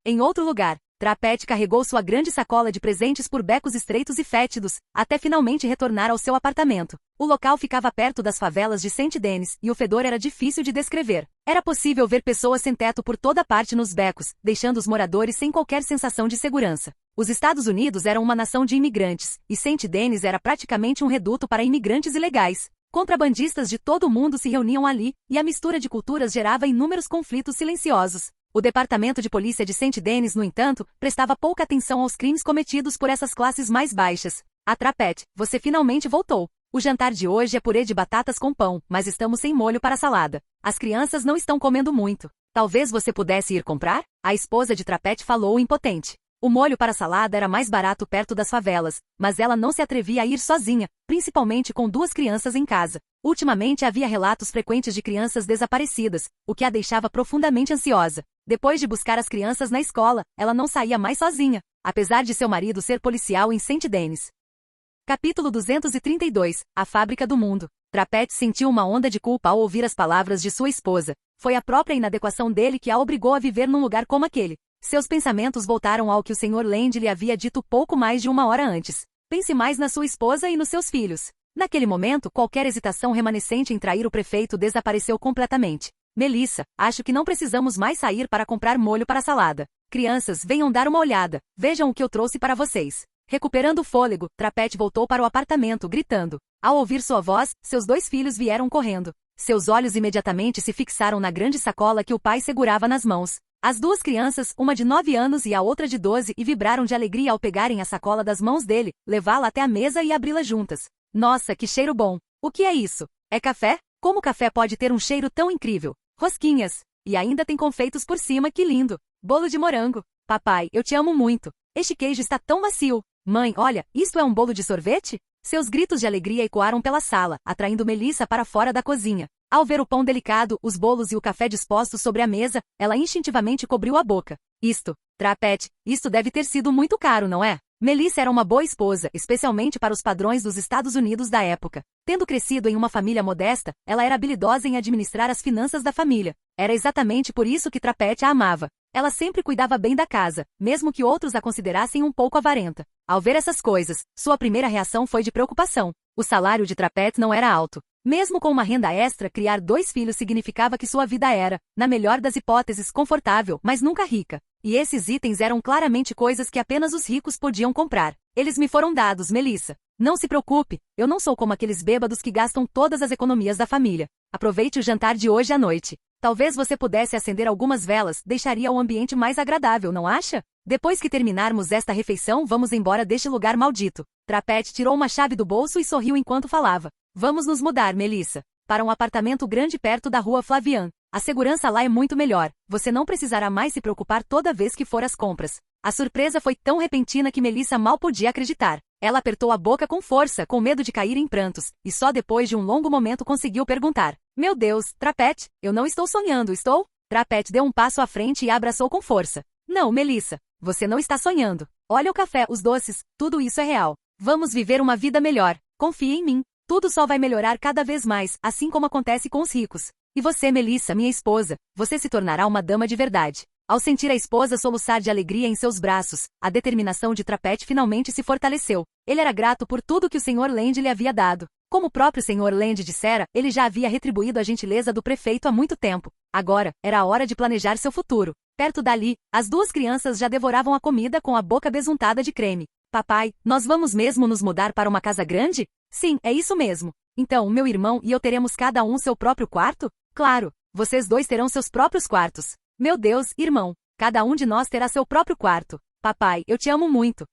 Em outro lugar, Trapette carregou sua grande sacola de presentes por becos estreitos e fétidos, até finalmente retornar ao seu apartamento. O local ficava perto das favelas de St. Denis, e o fedor era difícil de descrever. Era possível ver pessoas sem teto por toda parte nos becos, deixando os moradores sem qualquer sensação de segurança. Os Estados Unidos eram uma nação de imigrantes, e St. Denis era praticamente um reduto para imigrantes ilegais. Contrabandistas de todo o mundo se reuniam ali, e a mistura de culturas gerava inúmeros conflitos silenciosos. O Departamento de Polícia de St. Denis, no entanto, prestava pouca atenção aos crimes cometidos por essas classes mais baixas. A Trapette, você finalmente voltou. O jantar de hoje é purê de batatas com pão, mas estamos sem molho para a salada. As crianças não estão comendo muito. Talvez você pudesse ir comprar? A esposa de Trapette falou impotente. O molho para salada era mais barato perto das favelas, mas ela não se atrevia a ir sozinha, principalmente com duas crianças em casa. Ultimamente havia relatos frequentes de crianças desaparecidas, o que a deixava profundamente ansiosa. Depois de buscar as crianças na escola, ela não saía mais sozinha, apesar de seu marido ser policial em Saint Denis. Capítulo 232 – A Fábrica do Mundo. Trapette sentiu uma onda de culpa ao ouvir as palavras de sua esposa. Foi a própria inadequação dele que a obrigou a viver num lugar como aquele. Seus pensamentos voltaram ao que o Sr. Land lhe havia dito pouco mais de uma hora antes. Pense mais na sua esposa e nos seus filhos. Naquele momento, qualquer hesitação remanescente em trair o prefeito desapareceu completamente. Melissa, acho que não precisamos mais sair para comprar molho para a salada. Crianças, venham dar uma olhada. Vejam o que eu trouxe para vocês. Recuperando o fôlego, Trapette voltou para o apartamento, gritando. Ao ouvir sua voz, seus dois filhos vieram correndo. Seus olhos imediatamente se fixaram na grande sacola que o pai segurava nas mãos. As duas crianças, uma de 9 anos e a outra de 12, vibraram de alegria ao pegarem a sacola das mãos dele, levá-la até a mesa e abri-la juntas. Nossa, que cheiro bom! O que é isso? É café? Como café pode ter um cheiro tão incrível? Rosquinhas! E ainda tem confeitos por cima, que lindo! Bolo de morango! Papai, eu te amo muito! Este queijo está tão macio! Mãe, olha, isto é um bolo de sorvete? Seus gritos de alegria ecoaram pela sala, atraindo Melissa para fora da cozinha. Ao ver o pão delicado, os bolos e o café dispostos sobre a mesa, ela instintivamente cobriu a boca. Trapette, isto deve ter sido muito caro, não é? Melissa era uma boa esposa, especialmente para os padrões dos Estados Unidos da época. Tendo crescido em uma família modesta, ela era habilidosa em administrar as finanças da família. Era exatamente por isso que Trapette a amava. Ela sempre cuidava bem da casa, mesmo que outros a considerassem um pouco avarenta. Ao ver essas coisas, sua primeira reação foi de preocupação. O salário de Trapette não era alto. Mesmo com uma renda extra, criar 2 filhos significava que sua vida era, na melhor das hipóteses, confortável, mas nunca rica. E esses itens eram claramente coisas que apenas os ricos podiam comprar. Eles me foram dados, Melissa. Não se preocupe, eu não sou como aqueles bêbados que gastam todas as economias da família. Aproveite o jantar de hoje à noite. Talvez você pudesse acender algumas velas, deixaria o ambiente mais agradável, não acha? Depois que terminarmos esta refeição, vamos embora deste lugar maldito. Trapette tirou uma chave do bolso e sorriu enquanto falava. Vamos nos mudar, Melissa, para um apartamento grande perto da rua Flavian. A segurança lá é muito melhor. Você não precisará mais se preocupar toda vez que for às compras. A surpresa foi tão repentina que Melissa mal podia acreditar. Ela apertou a boca com força, com medo de cair em prantos, e só depois de um longo momento conseguiu perguntar. Meu Deus, Trapette, eu não estou sonhando, estou? Trapette deu um passo à frente e a abraçou com força. Não, Melissa, você não está sonhando. Olha o café, os doces, tudo isso é real. Vamos viver uma vida melhor. Confie em mim. Tudo só vai melhorar cada vez mais, assim como acontece com os ricos. E você, Melissa, minha esposa, você se tornará uma dama de verdade. Ao sentir a esposa soluçar de alegria em seus braços, a determinação de Trapette finalmente se fortaleceu. Ele era grato por tudo que o Sr. Land lhe havia dado. Como o próprio Sr. Land dissera, ele já havia retribuído a gentileza do prefeito há muito tempo. Agora, era a hora de planejar seu futuro. Perto dali, as duas crianças já devoravam a comida com a boca besuntada de creme. Papai, nós vamos mesmo nos mudar para uma casa grande? Sim, é isso mesmo. Então, meu irmão e eu teremos cada um seu próprio quarto? Claro, vocês dois terão seus próprios quartos. Meu Deus, irmão, cada um de nós terá seu próprio quarto. Papai, eu te amo muito.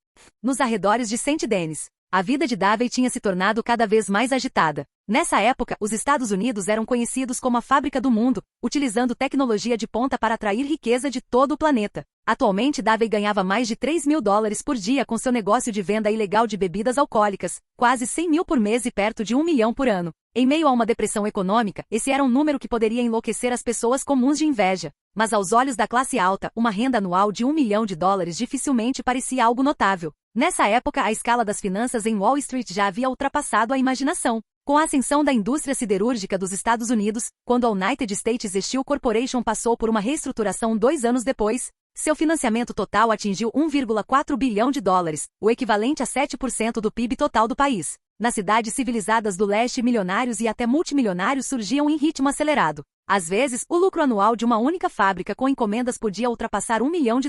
Nos arredores de Saint Denis, a vida de Davey tinha se tornado cada vez mais agitada. Nessa época, os Estados Unidos eram conhecidos como a fábrica do mundo, utilizando tecnologia de ponta para atrair riqueza de todo o planeta. Atualmente, Davey ganhava mais de $3.000 por dia com seu negócio de venda ilegal de bebidas alcoólicas, quase 100 mil por mês e perto de 1 milhão por ano. Em meio a uma depressão econômica, esse era um número que poderia enlouquecer as pessoas comuns de inveja. Mas aos olhos da classe alta, uma renda anual de $1 milhão dificilmente parecia algo notável. Nessa época, a escala das finanças em Wall Street já havia ultrapassado a imaginação. Com a ascensão da indústria siderúrgica dos Estados Unidos, quando a United States Steel Corporation passou por uma reestruturação 2 anos depois, seu financiamento total atingiu $1,4 bilhão, o equivalente a 7% do PIB total do país. Nas cidades civilizadas do leste, milionários e até multimilionários surgiam em ritmo acelerado. Às vezes, o lucro anual de uma única fábrica com encomendas podia ultrapassar $1 milhão.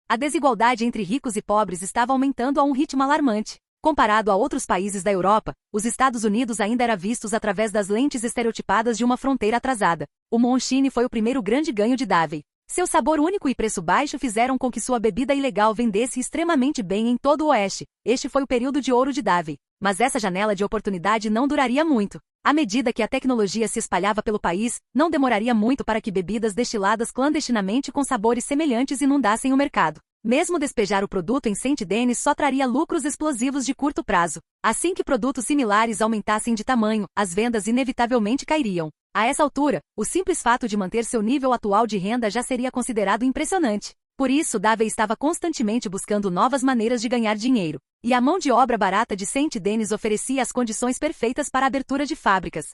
A desigualdade entre ricos e pobres estava aumentando a um ritmo alarmante. Comparado a outros países da Europa, os Estados Unidos ainda era vistos através das lentes estereotipadas de uma fronteira atrasada. O Moonshine foi o primeiro grande ganho de Davey. Seu sabor único e preço baixo fizeram com que sua bebida ilegal vendesse extremamente bem em todo o Oeste. Este foi o período de ouro de Davey. Mas essa janela de oportunidade não duraria muito. À medida que a tecnologia se espalhava pelo país, não demoraria muito para que bebidas destiladas clandestinamente com sabores semelhantes inundassem o mercado. Mesmo despejar o produto em St. Denis só traria lucros explosivos de curto prazo. Assim que produtos similares aumentassem de tamanho, as vendas inevitavelmente cairiam. A essa altura, o simples fato de manter seu nível atual de renda já seria considerado impressionante. Por isso, Davey estava constantemente buscando novas maneiras de ganhar dinheiro. E a mão de obra barata de St. Denis oferecia as condições perfeitas para a abertura de fábricas.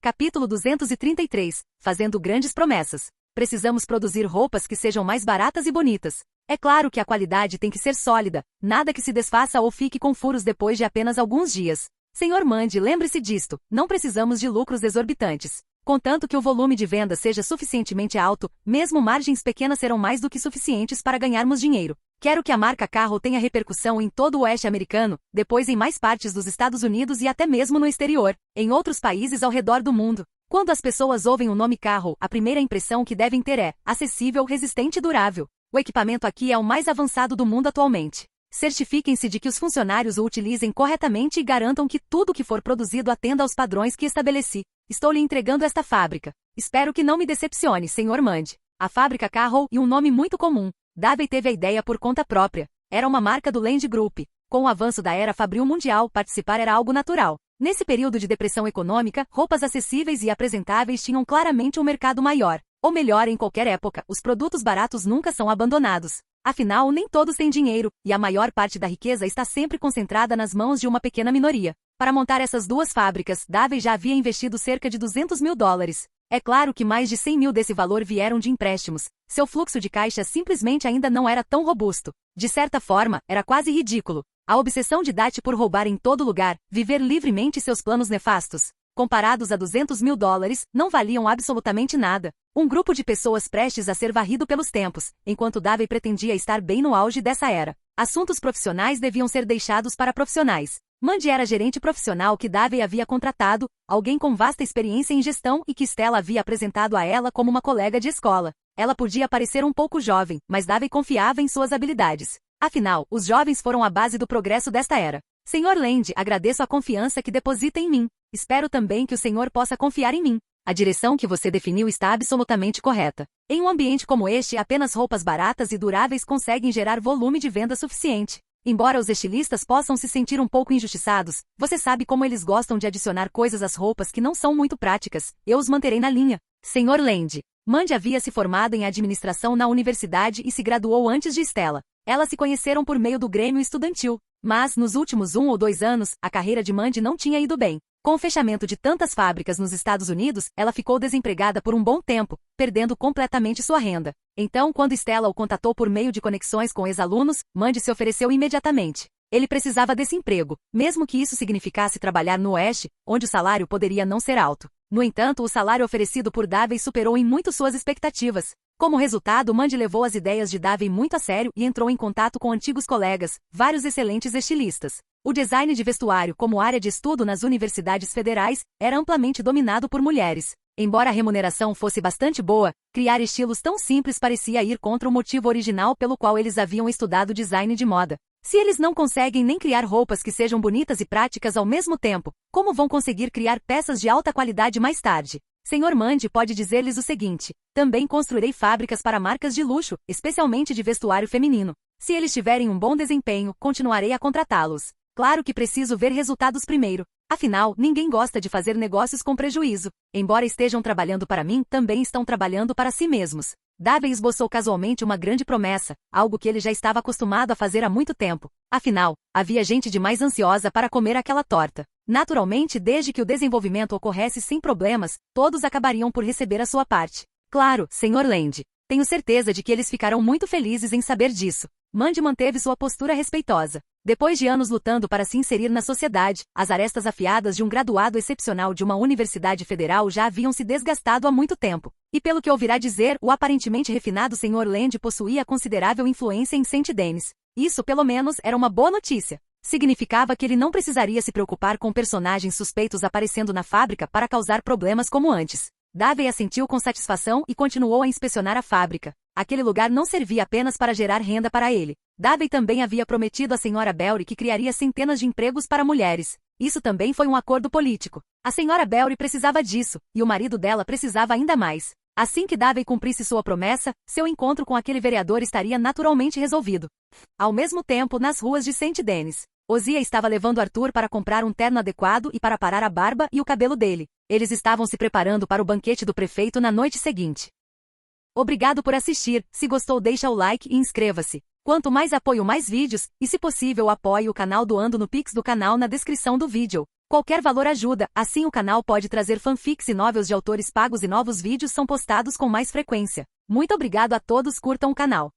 Capítulo 233. Fazendo grandes promessas. Precisamos produzir roupas que sejam mais baratas e bonitas. É claro que a qualidade tem que ser sólida, nada que se desfaça ou fique com furos depois de apenas alguns dias. Senhor Mundy, lembre-se disto, não precisamos de lucros exorbitantes. Contanto que o volume de venda seja suficientemente alto, mesmo margens pequenas serão mais do que suficientes para ganharmos dinheiro. Quero que a marca Carro tenha repercussão em todo o oeste americano, depois em mais partes dos Estados Unidos e até mesmo no exterior, em outros países ao redor do mundo. Quando as pessoas ouvem o nome Carro, a primeira impressão que devem ter é acessível, resistente e durável. O equipamento aqui é o mais avançado do mundo atualmente. Certifiquem-se de que os funcionários o utilizem corretamente e garantam que tudo que for produzido atenda aos padrões que estabeleci. Estou lhe entregando esta fábrica. Espero que não me decepcione, Sr. Mundy. A fábrica Carro e um nome muito comum. Davey teve a ideia por conta própria. Era uma marca do Land Group. Com o avanço da era fabril mundial, participar era algo natural. Nesse período de depressão econômica, roupas acessíveis e apresentáveis tinham claramente um mercado maior. Ou melhor, em qualquer época, os produtos baratos nunca são abandonados. Afinal, nem todos têm dinheiro, e a maior parte da riqueza está sempre concentrada nas mãos de uma pequena minoria. Para montar essas duas fábricas, Davey já havia investido cerca de $200 mil. É claro que mais de 100 mil desse valor vieram de empréstimos. Seu fluxo de caixa simplesmente ainda não era tão robusto. De certa forma, era quase ridículo. A obsessão de Dati por roubar em todo lugar, viver livremente seus planos nefastos, comparados a $200 mil, não valiam absolutamente nada. Um grupo de pessoas prestes a ser varrido pelos tempos, enquanto Davey pretendia estar bem no auge dessa era. Assuntos profissionais deviam ser deixados para profissionais. Mundy era gerente profissional que Davey havia contratado, alguém com vasta experiência em gestão e que Stella havia apresentado a ela como uma colega de escola. Ela podia parecer um pouco jovem, mas Davey confiava em suas habilidades. Afinal, os jovens foram a base do progresso desta era. Sr. Land, agradeço a confiança que deposita em mim. Espero também que o senhor possa confiar em mim. A direção que você definiu está absolutamente correta. Em um ambiente como este, apenas roupas baratas e duráveis conseguem gerar volume de venda suficiente. Embora os estilistas possam se sentir um pouco injustiçados, você sabe como eles gostam de adicionar coisas às roupas que não são muito práticas. Eu os manterei na linha. Sr. Land. Mundy havia se formado em administração na universidade e se graduou antes de Stella. Elas se conheceram por meio do Grêmio Estudantil. Mas, nos últimos 1 ou 2 anos, a carreira de Mundy não tinha ido bem. Com o fechamento de tantas fábricas nos Estados Unidos, ela ficou desempregada por um bom tempo, perdendo completamente sua renda. Então, quando Stella o contatou por meio de conexões com ex-alunos, Mundy se ofereceu imediatamente. Ele precisava desse emprego, mesmo que isso significasse trabalhar no Oeste, onde o salário poderia não ser alto. No entanto, o salário oferecido por Davey superou em muito suas expectativas. Como resultado, Mundy levou as ideias de Davey muito a sério e entrou em contato com antigos colegas, vários excelentes estilistas. O design de vestuário como área de estudo nas universidades federais era amplamente dominado por mulheres. Embora a remuneração fosse bastante boa, criar estilos tão simples parecia ir contra o motivo original pelo qual eles haviam estudado design de moda. Se eles não conseguem nem criar roupas que sejam bonitas e práticas ao mesmo tempo, como vão conseguir criar peças de alta qualidade mais tarde? Sr. Mundy pode dizer-lhes o seguinte: também construirei fábricas para marcas de luxo, especialmente de vestuário feminino. Se eles tiverem um bom desempenho, continuarei a contratá-los. Claro que preciso ver resultados primeiro. Afinal, ninguém gosta de fazer negócios com prejuízo. Embora estejam trabalhando para mim, também estão trabalhando para si mesmos. Davey esboçou casualmente uma grande promessa, algo que ele já estava acostumado a fazer há muito tempo. Afinal, havia gente demais ansiosa para comer aquela torta. Naturalmente, desde que o desenvolvimento ocorresse sem problemas, todos acabariam por receber a sua parte. Claro, Sr. Land. Tenho certeza de que eles ficarão muito felizes em saber disso. Mundy manteve sua postura respeitosa. Depois de anos lutando para se inserir na sociedade, as arestas afiadas de um graduado excepcional de uma universidade federal já haviam se desgastado há muito tempo. E pelo que ouvirá dizer, o aparentemente refinado Sr. Land possuía considerável influência em St. Denis. Isso, pelo menos, era uma boa notícia. Significava que ele não precisaria se preocupar com personagens suspeitos aparecendo na fábrica para causar problemas como antes. Davey assentiu com satisfação e continuou a inspecionar a fábrica. Aquele lugar não servia apenas para gerar renda para ele. Davey também havia prometido à Sra. Belry que criaria centenas de empregos para mulheres. Isso também foi um acordo político. A Sra. Belry precisava disso, e o marido dela precisava ainda mais. Assim que Davey cumprisse sua promessa, seu encontro com aquele vereador estaria naturalmente resolvido. Ao mesmo tempo, nas ruas de Saint Denis, Ozia estava levando Arthur para comprar um terno adequado e para parar a barba e o cabelo dele. Eles estavam se preparando para o banquete do prefeito na noite seguinte. Obrigado por assistir, se gostou deixa o like e inscreva-se. Quanto mais apoio mais vídeos, e se possível apoie o canal doando no Pix do canal na descrição do vídeo. Qualquer valor ajuda, assim o canal pode trazer fanfics e novels de autores pagos e novos vídeos são postados com mais frequência. Muito obrigado a todos, curtam o canal.